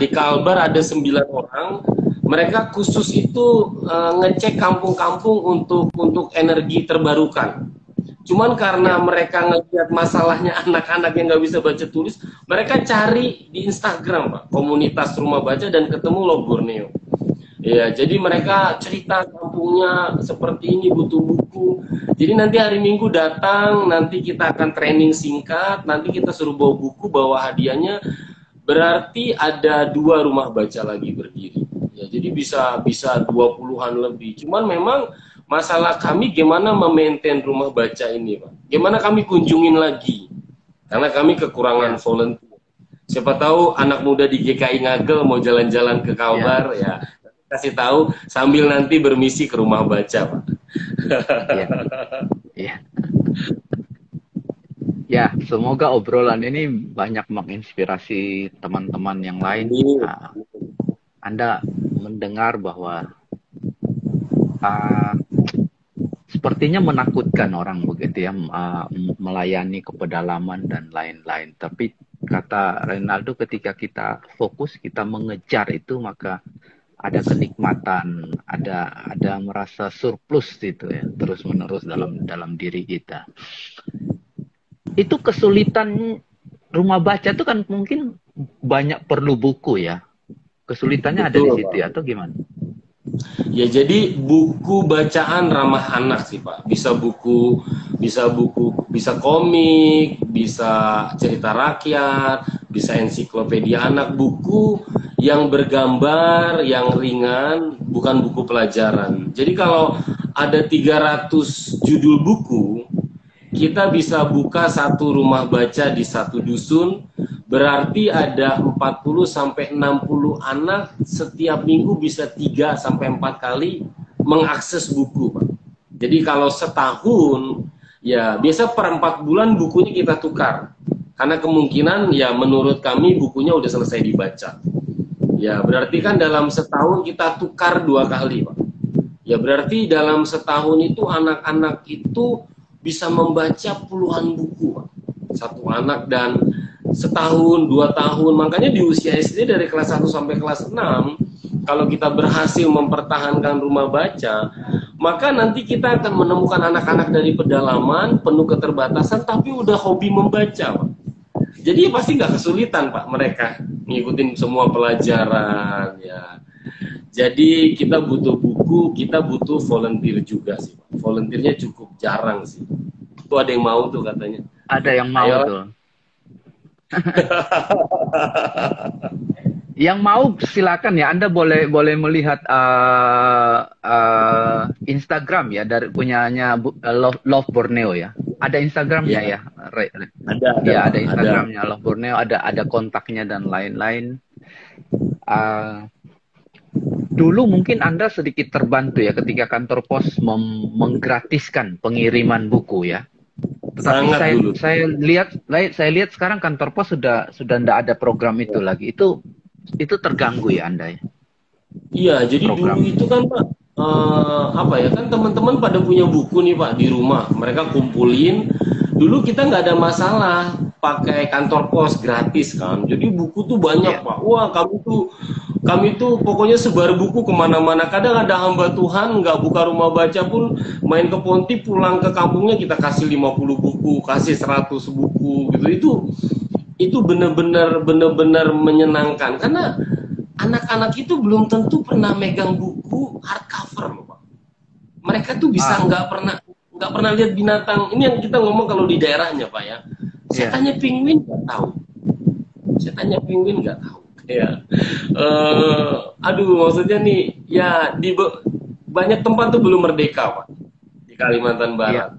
Di Kalbar ada 9 orang. Mereka khusus itu ngecek kampung-kampung untuk energi terbarukan. Cuman karena mereka ngelihat masalahnya anak-anak yang nggak bisa baca tulis, mereka cari di Instagram Pak, komunitas rumah baca dan ketemu Love Borneo. Ya, jadi mereka cerita kampungnya seperti ini, butuh buku. Jadi nanti hari Minggu datang, nanti kita akan training singkat, nanti kita suruh bawa buku, bawa hadiahnya. Berarti ada 2 rumah baca lagi berdiri. Ya, jadi bisa 20-an lebih. Cuman memang masalah kami gimana memaintain rumah baca ini, Pak. Gimana kami kunjungin lagi? Karena kami kekurangan volunteer. Siapa tahu anak muda di GKI Ngagel mau jalan-jalan ke Kalbar, ya kasih tahu sambil nanti bermisi ke rumah baca, Pak. Ya. Ya, semoga obrolan ini banyak menginspirasi teman-teman yang lain. Anda mendengar bahwa sepertinya menakutkan orang begitu ya, melayani ke pedalaman dan lain-lain. Tapi kata Reynaldo, ketika kita fokus, kita mengejar itu, maka ada kenikmatan, ada merasa surplus itu ya, terus-menerus dalam diri kita. Itu kesulitan rumah baca itu kan mungkin banyak perlu buku ya. Kesulitannya ada di situ ya, atau gimana? Ya, jadi buku bacaan ramah anak sih Pak. Bisa komik, bisa cerita rakyat, bisa ensiklopedia anak, buku yang bergambar, yang ringan, bukan buku pelajaran. Jadi kalau ada 300 judul buku, kita bisa buka 1 rumah baca di 1 dusun. Berarti ada 40 sampai 60 anak setiap minggu bisa 3 sampai 4 kali mengakses buku, Pak. Jadi kalau setahun, ya biasa per 4 bulan bukunya kita tukar. Karena kemungkinan ya menurut kami bukunya udah selesai dibaca. Ya berarti kan dalam setahun kita tukar 2 kali, Pak. Ya berarti dalam setahun itu anak-anak itu bisa membaca puluhan buku, Pak. 1 anak, dan setahun, 2 tahun, makanya di usia SD dari kelas 1 sampai kelas 6, kalau kita berhasil mempertahankan rumah baca, maka nanti kita akan menemukan anak-anak dari pedalaman, penuh keterbatasan, tapi udah hobi membaca, Pak. Jadi pasti nggak kesulitan, Pak, mereka ngikutin semua pelajaran, ya. Jadi kita butuh buku, kita butuh volunteer juga sih, Pak. Volunteernya cukup jarang sih. Itu ada yang mau tuh katanya. Ada yang mau tuh. Yang mau silakan ya, Anda boleh melihat Instagram ya, dari punyanya Love Borneo ya. Ada Instagramnya ya. Ada Instagramnya Love Borneo, ada kontaknya dan lain-lain. Dulu mungkin Anda sedikit terbantu ya ketika kantor pos menggratiskan pengiriman buku ya. Tetapi saya lihat sekarang kantor pos sudah tidak ada program itu lagi. Itu terganggu ya Anda ya? Iya, jadi program dulu itu kan Pak, kan teman-teman pada punya buku nih Pak di rumah, mereka kumpulin. Dulu kita nggak ada masalah pakai kantor pos gratis kan, jadi buku tuh banyak Pak. Wah, kami tuh pokoknya sebar buku kemana-mana. Kadang ada hamba Tuhan nggak buka rumah baca pun main ke Ponti, pulang ke kampungnya kita kasih 50 buku, kasih 100 buku gitu. Itu benar-benar menyenangkan, karena anak-anak itu belum tentu pernah megang buku hardcover loh Pak. Mereka tuh bisa nggak pernah lihat binatang. Ini yang kita ngomong kalau di daerahnya Pak ya. Saya tanya penguin nggak tahu. Ya, maksudnya nih ya di banyak tempat tuh belum merdeka Pak. Di Kalimantan Barat.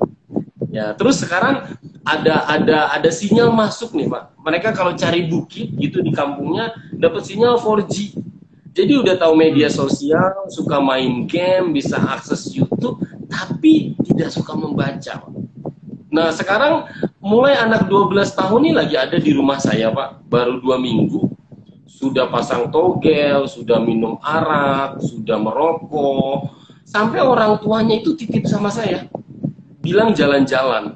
Ya, terus sekarang ada sinyal masuk nih, Pak. Mereka kalau cari bukit gitu di kampungnya dapat sinyal 4G. Jadi udah tahu media sosial, suka main game, bisa akses YouTube, tapi tidak suka membaca, Pak. Nah, sekarang mulai anak 12 tahun ini lagi ada di rumah saya, Pak. Baru 2 minggu. Sudah pasang togel, sudah minum arak, sudah merokok. Sampai orang tuanya itu titip sama saya. Bilang jalan-jalan.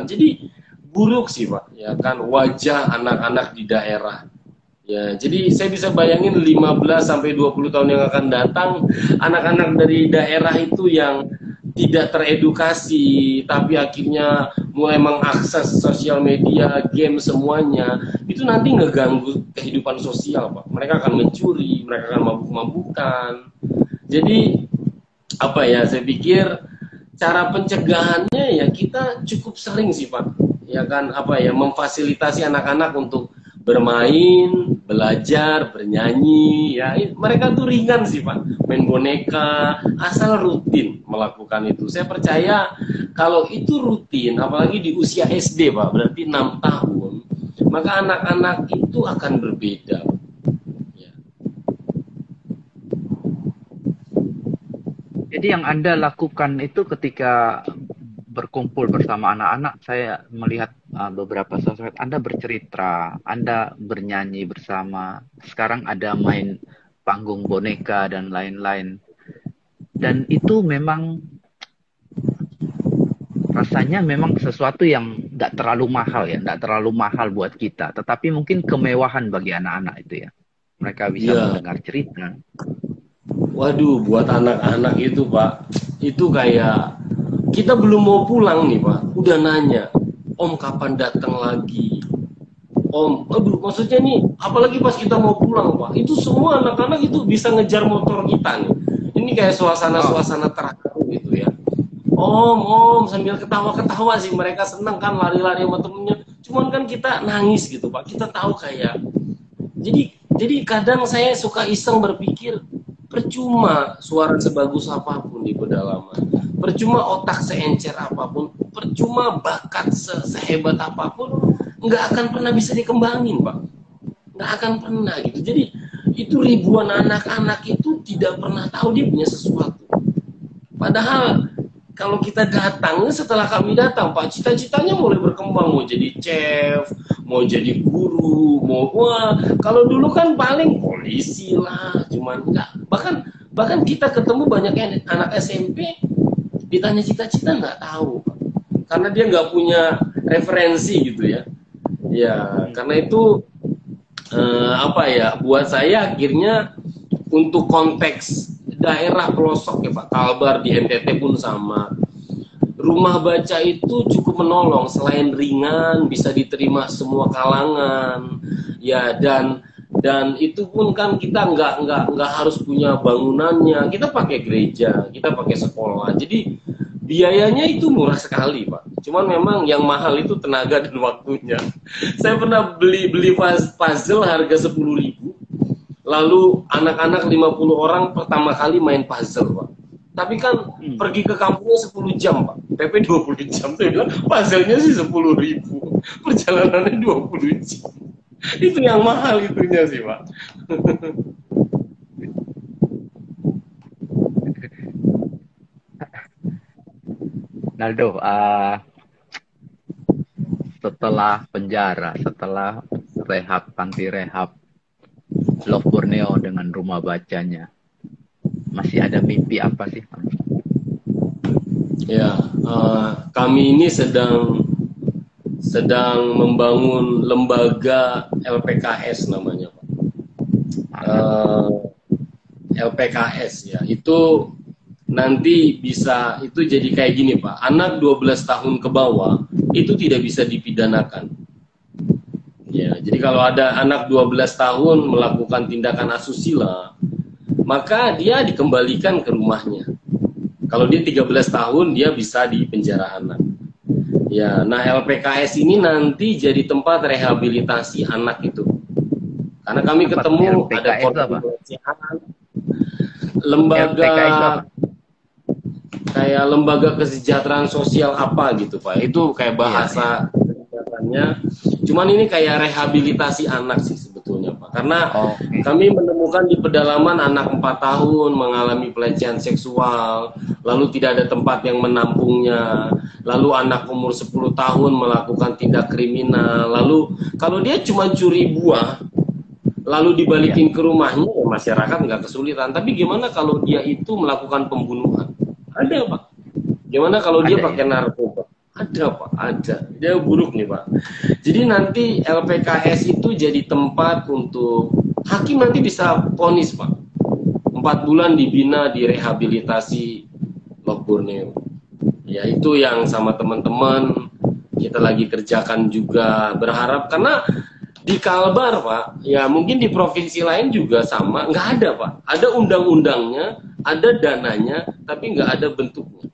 Jadi buruk sih, Pak. Ya kan, wajah anak-anak di daerah. Ya, jadi saya bisa bayangin 15 sampai 20 tahun yang akan datang, anak-anak dari daerah itu yang tidak teredukasi, tapi akhirnya mulai mengakses sosial media, game semuanya, itu nanti ngeganggu kehidupan sosial, Pak. Mereka akan mencuri, mereka akan mabuk-mabukan. Jadi, apa ya, saya pikir cara pencegahannya ya kita cukup sering sih, Pak. Ya kan, apa ya, memfasilitasi anak-anak untuk bermain, belajar, bernyanyi, ya mereka tuh ringan sih, Pak, main boneka, asal rutin melakukan itu. Saya percaya kalau itu rutin, apalagi di usia SD, Pak, berarti 6 tahun, maka anak-anak itu akan berbeda. Ya. Jadi yang Anda lakukan itu ketika berkumpul bersama anak-anak, saya melihat beberapa sosmed Anda bercerita, Anda bernyanyi bersama, sekarang ada main panggung boneka dan lain-lain. Dan itu memang rasanya memang sesuatu yang nggak terlalu mahal ya, nggak terlalu mahal buat kita, tetapi mungkin kemewahan bagi anak-anak itu ya. Mereka bisa mendengar cerita. Waduh, buat anak-anak itu, Pak, itu kayak kita belum mau pulang nih, Pak, udah nanya, Om kapan datang lagi? Om, aduh, maksudnya nih, apalagi pas kita mau pulang, Pak, itu semua anak-anak itu bisa ngejar motor kita nih. Ini kayak suasana-suasana terharu gitu ya. Om, sambil ketawa-ketawa sih, mereka senang kan lari-lari sama temennya. Cuman kan kita nangis gitu, Pak, kita tahu kayak. Jadi kadang saya suka iseng berpikir, percuma suara sebagus apapun di pedalaman, percuma otak seencer apapun, percuma bakat sehebat apapun, nggak akan pernah bisa dikembangin, Pak. Nggak akan pernah gitu. Jadi itu ribuan anak-anak itu tidak pernah tahu dia punya sesuatu. Padahal kalau kita datang, setelah kami datang, Pak, cita-citanya mulai berkembang, mau jadi chef, mau jadi guru, kalau dulu kan paling polisi lah, cuman enggak. Bahkan kita ketemu banyak anak SMP, ditanya cita-cita nggak tahu, Pak. Karena dia nggak punya referensi gitu ya. Ya, karena itu buat saya akhirnya untuk konteks daerah pelosok ya, Pak, Kalbar di NTT pun sama. Rumah baca itu cukup menolong, selain ringan bisa diterima semua kalangan. Ya, dan itu pun kan kita nggak harus punya bangunannya. Kita pakai gereja, kita pakai sekolah. Jadi biayanya itu murah sekali, Pak. Cuman memang yang mahal itu tenaga dan waktunya. Saya pernah beli puzzle harga 10.000. Lalu anak-anak 50 orang pertama kali main puzzle, Pak. Tapi kan pergi ke kampungnya 10 jam, Pak. PP 20 jam. Saya bilang puzzle-nya sih 10.000. Perjalanannya 20 jam. Itu yang mahal itunya sih, Pak. Naldo, setelah penjara, setelah rehab, panti rehab, Love Borneo dengan rumah bacanya, masih ada mimpi apa sih? Ya, kami ini sedang membangun lembaga LPKS namanya, Pak. LPKS ya, itu nanti bisa, itu jadi kayak gini, Pak. Anak 12 tahun ke bawah itu tidak bisa dipidanakan. Ya, jadi kalau ada anak 12 tahun melakukan tindakan asusila, maka dia dikembalikan ke rumahnya. Kalau dia 13 tahun, dia bisa di penjara anak. Ya, nah LPKS ini nanti jadi tempat rehabilitasi anak itu. Karena kami ketemu LPKS ada korban pelecehan, lembaga kayak lembaga kesejahteraan sosial apa gitu Pak. Itu kayak Iya, iya. bahasa kesehatannya. Cuman ini kayak rehabilitasi anak sih sebetulnya Pak. Karena Oke. kami menemukan di pedalaman anak 4 tahun mengalami pelecehan seksual, lalu tidak ada tempat yang menampungnya, lalu anak umur 10 tahun melakukan tindak kriminal, lalu kalau dia cuma curi buah, lalu Iya. dibalikin ke rumahnya, ya masyarakat nggak kesulitan. Tapi gimana kalau dia itu melakukan pembunuhan? Ada Pak. Gimana kalau dia Ada ya. pakai narkoba? Ada Pak, ada. Dia buruk nih Pak. Jadi nanti LPKS itu jadi tempat untuk hakim nanti bisa vonis Pak. 4 bulan dibina, direhabilitasi Lok Borneo. Ya itu yang sama teman-teman kita lagi kerjakan juga, berharap karena di Kalbar Pak, ya mungkin di provinsi lain juga sama, nggak ada Pak. Ada undang-undangnya, ada dananya, tapi nggak ada bentuknya.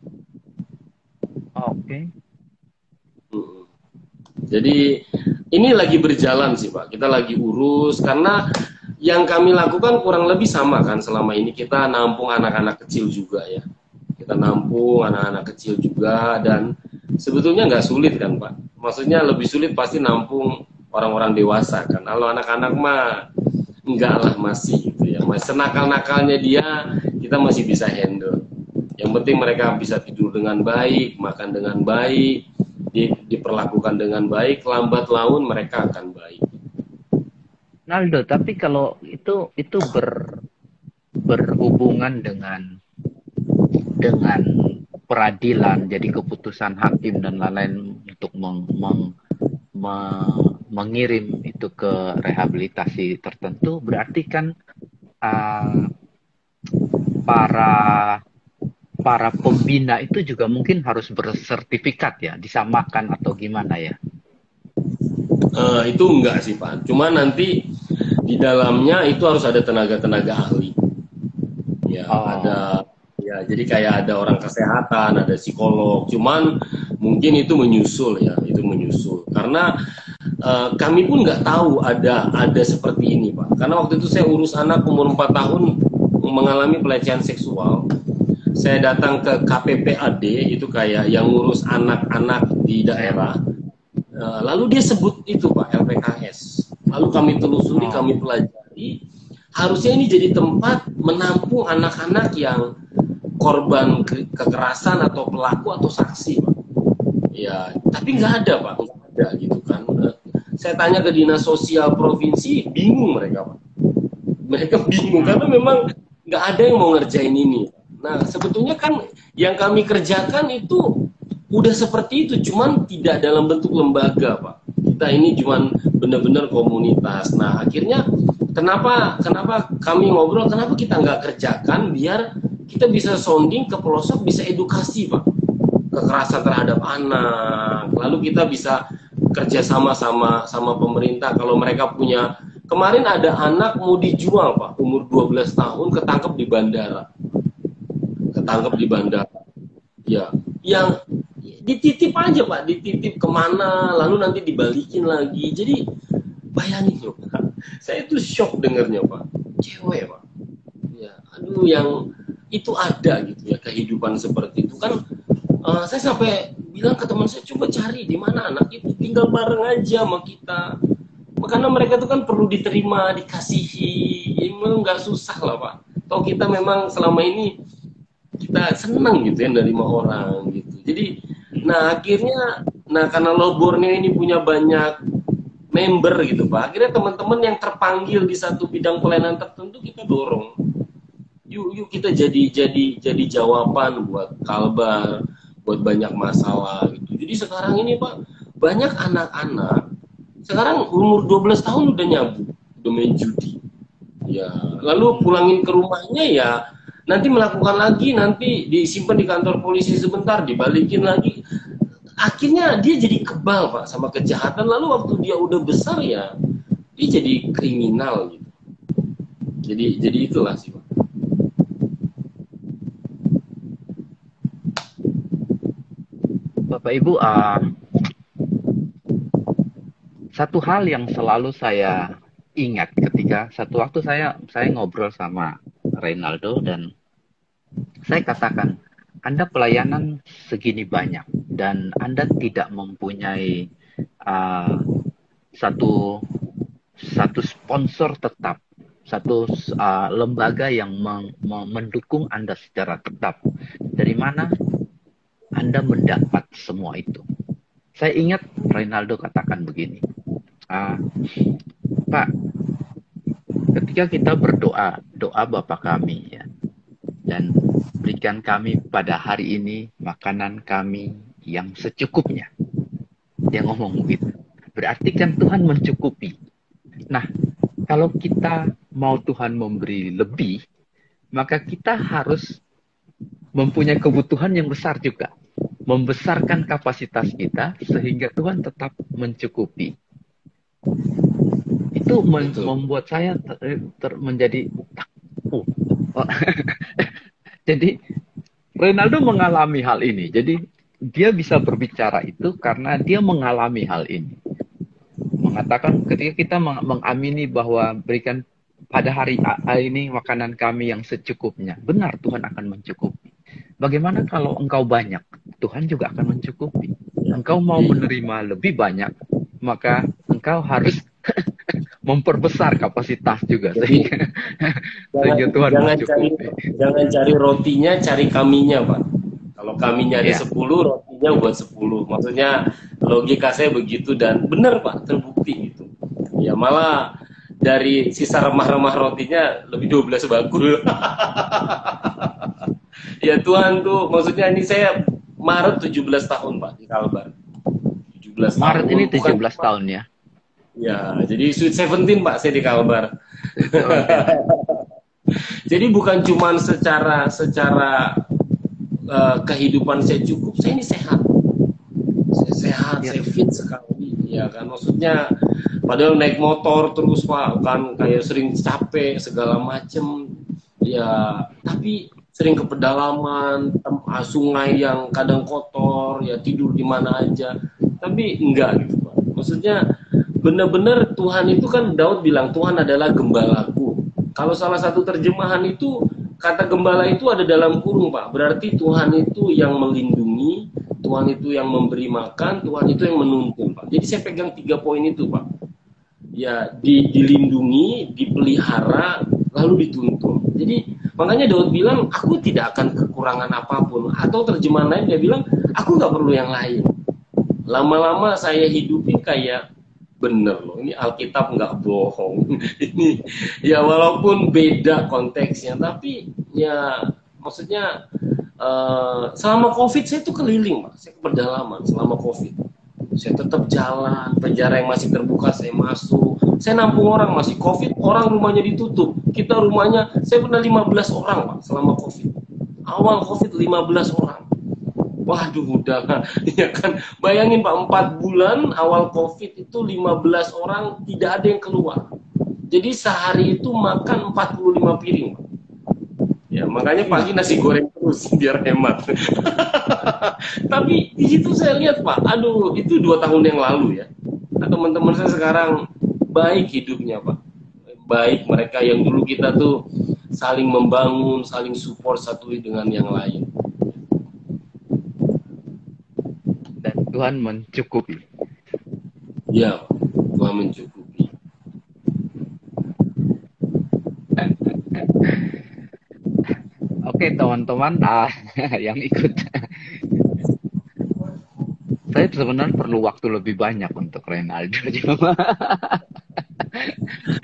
Oke. Mm-mm. Jadi ini lagi berjalan sih Pak, kita lagi urus karena yang kami lakukan kurang lebih sama kan selama ini, kita nampung anak-anak kecil juga ya. Kita nampung anak-anak kecil juga dan sebetulnya nggak sulit kan Pak. Maksudnya lebih sulit pasti nampung orang-orang dewasa kan. Kalau anak-anak mah enggak lah masih gitu ya. Masih senakal-nakalnya dia kita masih bisa handle. Yang penting mereka bisa tidur dengan baik, makan dengan baik, diperlakukan dengan baik, lambat laun mereka akan baik. Naldo, tapi kalau itu berhubungan dengan peradilan, jadi keputusan hakim dan lain-lain untuk mengirim itu ke rehabilitasi tertentu, berarti kan uh, para para pembina itu juga mungkin harus bersertifikat ya, disamakan atau gimana ya? Itu enggak sih Pak. Cuma nanti di dalamnya itu harus ada tenaga-tenaga ahli. Ya, ada ya jadi kayak ada orang kesehatan, ada psikolog. Cuman mungkin itu menyusul ya, itu menyusul. Karena kami pun nggak tahu ada seperti ini Pak. Karena waktu itu saya urus anak umur 4 tahun mengalami pelecehan seksual. Saya datang ke KPPAD, itu kayak yang ngurus anak-anak di daerah. Lalu dia sebut itu Pak, LPKS. Lalu kami telusuri, kami pelajari. Harusnya ini jadi tempat menampung anak-anak yang korban kekerasan atau pelaku atau saksi Pak. Ya, tapi nggak ada Pak, nggak ada gitu kan. Saya tanya ke dinas sosial provinsi, bingung mereka Pak. Mereka bingung karena memang nggak ada yang mau ngerjain ini. Nah, sebetulnya kan yang kami kerjakan itu udah seperti itu, cuman tidak dalam bentuk lembaga, Pak. Kita ini cuman benar-benar komunitas. Nah, akhirnya kenapa kami ngobrol, kenapa kita nggak kerjakan biar kita bisa sounding ke pelosok, bisa edukasi, Pak. Kekerasan terhadap anak. Lalu kita bisa kerja sama pemerintah kalau mereka punya. Kemarin ada anak mau dijual, Pak, umur 12 tahun ketangkep di bandara. Ya, yang dititip aja Pak, dititip kemana, lalu nanti dibalikin lagi. Jadi bayangin loh Pak, saya itu shock dengernya Pak, cewek Pak. Ya, aduh yang itu ada gitu ya kehidupan seperti itu kan. Saya sampai bilang ke teman saya, coba cari di mana anak itu tinggal bareng aja sama kita. Karena mereka itu kan perlu diterima, dikasihi, memang nggak susah lah Pak. Toh kita memang selama ini kita senang gitu ya nerima orang gitu. Jadi, nah akhirnya, karena Lok Borneo ini punya banyak member gitu Pak, akhirnya teman-teman yang terpanggil di satu bidang pelayanan tertentu kita dorong. Yuk kita jadi jawaban buat Kalbar, buat banyak masalah gitu. Jadi sekarang ini Pak, banyak anak-anak sekarang umur 12 tahun udah nyabu, udah main judi. Ya, lalu pulangin ke rumahnya ya nanti melakukan lagi, nanti disimpan di kantor polisi sebentar, dibalikin lagi. Akhirnya dia jadi kebal Pak sama kejahatan. Lalu waktu dia udah besar ya dia jadi kriminal gitu. Jadi itulah sih Pak. Bapak Ibu, satu hal yang selalu saya ingat ketika satu waktu saya ngobrol sama Reynaldo dan saya katakan, Anda pelayanan segini banyak dan Anda tidak mempunyai uh, satu satu sponsor tetap, satu lembaga yang mendukung Anda secara tetap. Dari mana Anda mendapat semua itu? Saya ingat Reynaldo katakan begini, uh, Pak, ketika kita berdoa, doa Bapa kami ya, dan berikan kami pada hari ini makanan kami yang secukupnya. Dia ngomong begitu. Berarti kan Tuhan mencukupi. Nah, kalau kita mau Tuhan memberi lebih, maka kita harus mempunyai kebutuhan yang besar juga. Membesarkan kapasitas kita sehingga Tuhan tetap mencukupi. Itu membuat saya menjadi oh. Jadi Reynaldo mengalami hal ini. Jadi dia bisa berbicara itu karena dia mengalami hal ini. Mengatakan ketika kita mengamini bahwa berikan pada hari ini makanan kami yang secukupnya. Benar, Tuhan akan mencukupi. Bagaimana kalau engkau banyak? Tuhan juga akan mencukupi. Engkau mau menerima lebih banyak, maka engkau harus memperbesar kapasitas juga. Sehingga Tuhan mencukupi. Jangan cari rotinya, cari kaminya, Pak. Kalau kaminya ada 10, rotinya buat 10. Maksudnya logika saya begitu dan benar, Pak, terbukti gitu. Ya malah dari sisa remah-remah rotinya lebih 12 bakul. Ya Tuhan tuh, maksudnya ini saya Maret 17 tahun Pak di Kalbar. 17 Maret tahun, ini 17 tahun ya? Ya, jadi Sweet 17 Pak saya di Kalbar. Jadi bukan cuma secara kehidupan saya cukup, saya ini sehat. Saya sehat, saya fit sekali. Ya kan, maksudnya padahal naik motor terus Pak, kan kayak sering capek segala macem. Ya, tapi sering ke pedalaman, sungai yang kadang kotor, ya tidur di mana aja. Tapi enggak gitu Pak. Maksudnya benar-benar Tuhan itu kan Daud bilang Tuhan adalah gembalaku. Kalau salah satu terjemahan itu kata gembala itu ada dalam kurung Pak. Berarti Tuhan itu yang melindungi, Tuhan itu yang memberi makan, Tuhan itu yang menuntun Pak. Jadi saya pegang 3 poin itu Pak. Ya dilindungi, dipelihara, lalu dituntun. Jadi makanya Daud bilang, aku tidak akan kekurangan apapun. Atau terjemahan lain dia bilang, aku nggak perlu yang lain. Lama-lama saya hidupin kayak, bener loh, ini Alkitab nggak bohong. Ini ya walaupun beda konteksnya, tapi ya maksudnya selama COVID saya tuh keliling, Pak. Saya ke pedalaman selama COVID. Saya tetap jalan, penjara yang masih terbuka saya masuk. Saya nampung orang masih COVID, orang rumahnya ditutup. Kita rumahnya, saya pernah 15 orang Pak selama COVID. Awal COVID 15 orang. Waduh udah, ya kan. Bayangin Pak, 4 bulan awal COVID itu 15 orang tidak ada yang keluar. Jadi sehari itu makan 45 piring Pak. Ya, makanya pagi nasi goreng terus biar hemat. Tapi di situ saya lihat Pak, aduh itu 2 tahun yang lalu ya. Nah, teman-teman saya sekarang baik hidupnya Pak. Baik mereka yang dulu kita tuh saling membangun, saling support satu dengan yang lain. Dan Tuhan mencukupi. Ya, Tuhan mencukupi. Oke teman-teman yang ikut, saya sebenarnya perlu waktu lebih banyak untuk Reynaldo.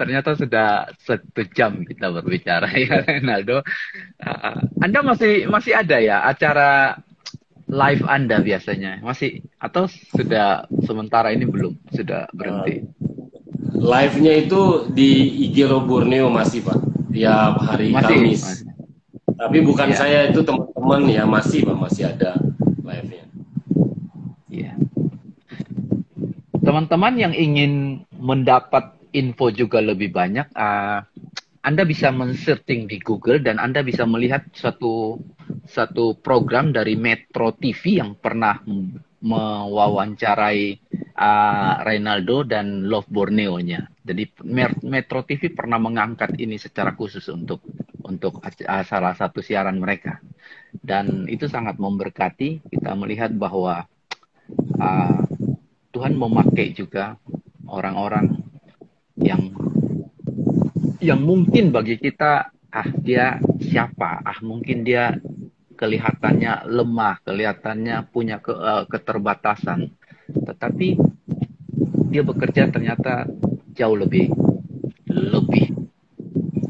Ternyata sudah 1 jam kita berbicara ya Reynaldo. Anda masih ada ya acara live Anda biasanya masih atau sudah sementara ini belum sudah berhenti? Live-nya itu di IG Borneo masih Pak, tiap hari Kamis. Masih. Tapi bukan saya, itu teman-teman ya masih Pak, masih ada live-nya. Iya. Teman-teman yang ingin mendapat info juga lebih banyak, Anda bisa men-searching di Google dan Anda bisa melihat satu program dari Metro TV yang pernah mewawancarai Reynaldo dan Love Borneo-nya. Jadi Metro TV pernah mengangkat ini secara khusus untuk salah satu siaran mereka. Dan itu sangat memberkati. Kita melihat bahwa uh, Tuhan memakai juga orang-orang yang mungkin bagi kita, dia siapa? Mungkin dia kelihatannya lemah, kelihatannya punya keterbatasan. Tetapi dia bekerja ternyata jauh lebih lebih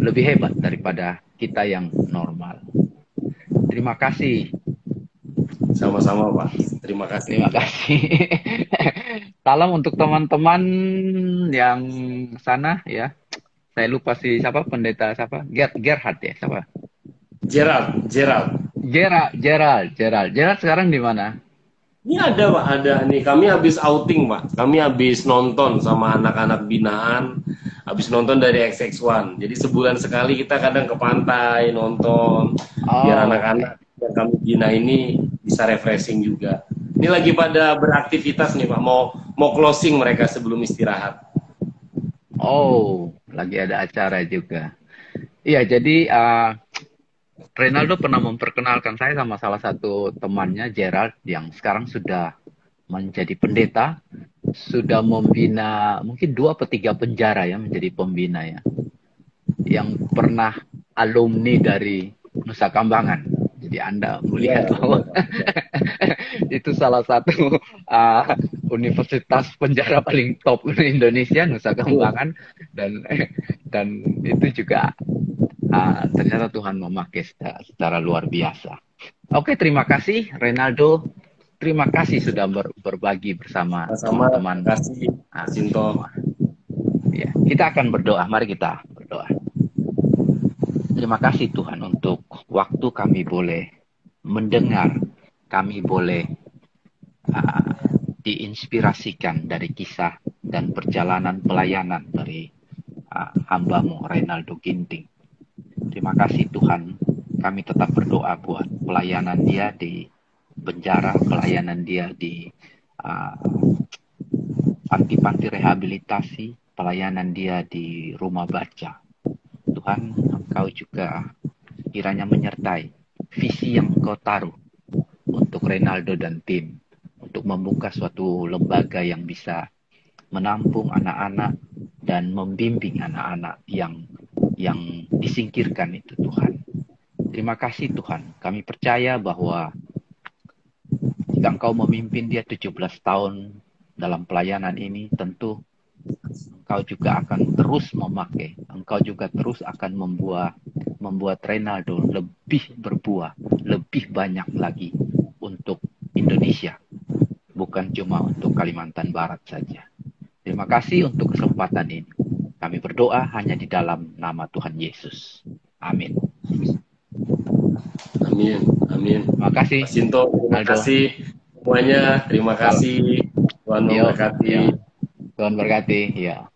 lebih hebat daripada kita yang normal. Terima kasih. Sama-sama Pak. Terima kasih. Terima kasih. Salam untuk teman-teman yang sana ya. Saya lupa sih siapa pendeta siapa? Gerhard ya, siapa? Gerald. Gerald sekarang di mana? Ini ada Pak, ada nih. Kami habis outing Pak. Kami habis nonton sama anak-anak binaan. Habis nonton dari XX1. Jadi sebulan sekali kita kadang ke pantai nonton. Biar anak-anak yang kami bina ini bisa refreshing juga. Ini lagi pada beraktivitas nih Pak. Mau closing mereka sebelum istirahat. Oh, lagi ada acara juga. Iya, jadi Reynaldo pernah memperkenalkan saya sama salah satu temannya, Gerald, yang sekarang sudah menjadi pendeta, sudah membina mungkin 2 atau 3 penjara ya, menjadi pembina ya, yang pernah alumni dari Nusa Kambangan. Jadi Anda melihat bahwa itu salah satu universitas penjara paling top di Indonesia, Nusa Kambangan, dan itu juga ternyata Tuhan memakai secara luar biasa. Oke, terima kasih Reynaldo. Terima kasih sudah berbagi bersama teman-teman. Terima kasih, Sinto. Ya, kita akan berdoa. Mari kita berdoa. Terima kasih Tuhan untuk waktu kami boleh mendengar, kami boleh diinspirasikan dari kisah dan perjalanan pelayanan dari hamba-Mu Reynaldo Ginting. Terima kasih Tuhan, kami tetap berdoa buat pelayanan dia di penjara, pelayanan dia di panti-panti rehabilitasi, pelayanan dia di rumah baca. Tuhan, Engkau juga kiranya menyertai visi yang Engkau taruh untuk Reynaldo dan tim, untuk membuka suatu lembaga yang bisa menampung anak-anak dan membimbing anak-anak yang disingkirkan itu Tuhan. Terima kasih Tuhan. Kami percaya bahwa jika Engkau memimpin dia 17 tahun dalam pelayanan ini, tentu Engkau juga akan terus memakai. Engkau juga terus akan membuat Reynaldo lebih berbuah, lebih banyak lagi untuk Indonesia. Bukan cuma untuk Kalimantan Barat saja. Terima kasih untuk kesempatan ini. Kami berdoa hanya di dalam nama Tuhan Yesus. Amin. Amin. Terima kasih. Pak Sinto, terima kasih semuanya. Terima kasih. Tuhan memberkati. Tuhan berkati. Ya.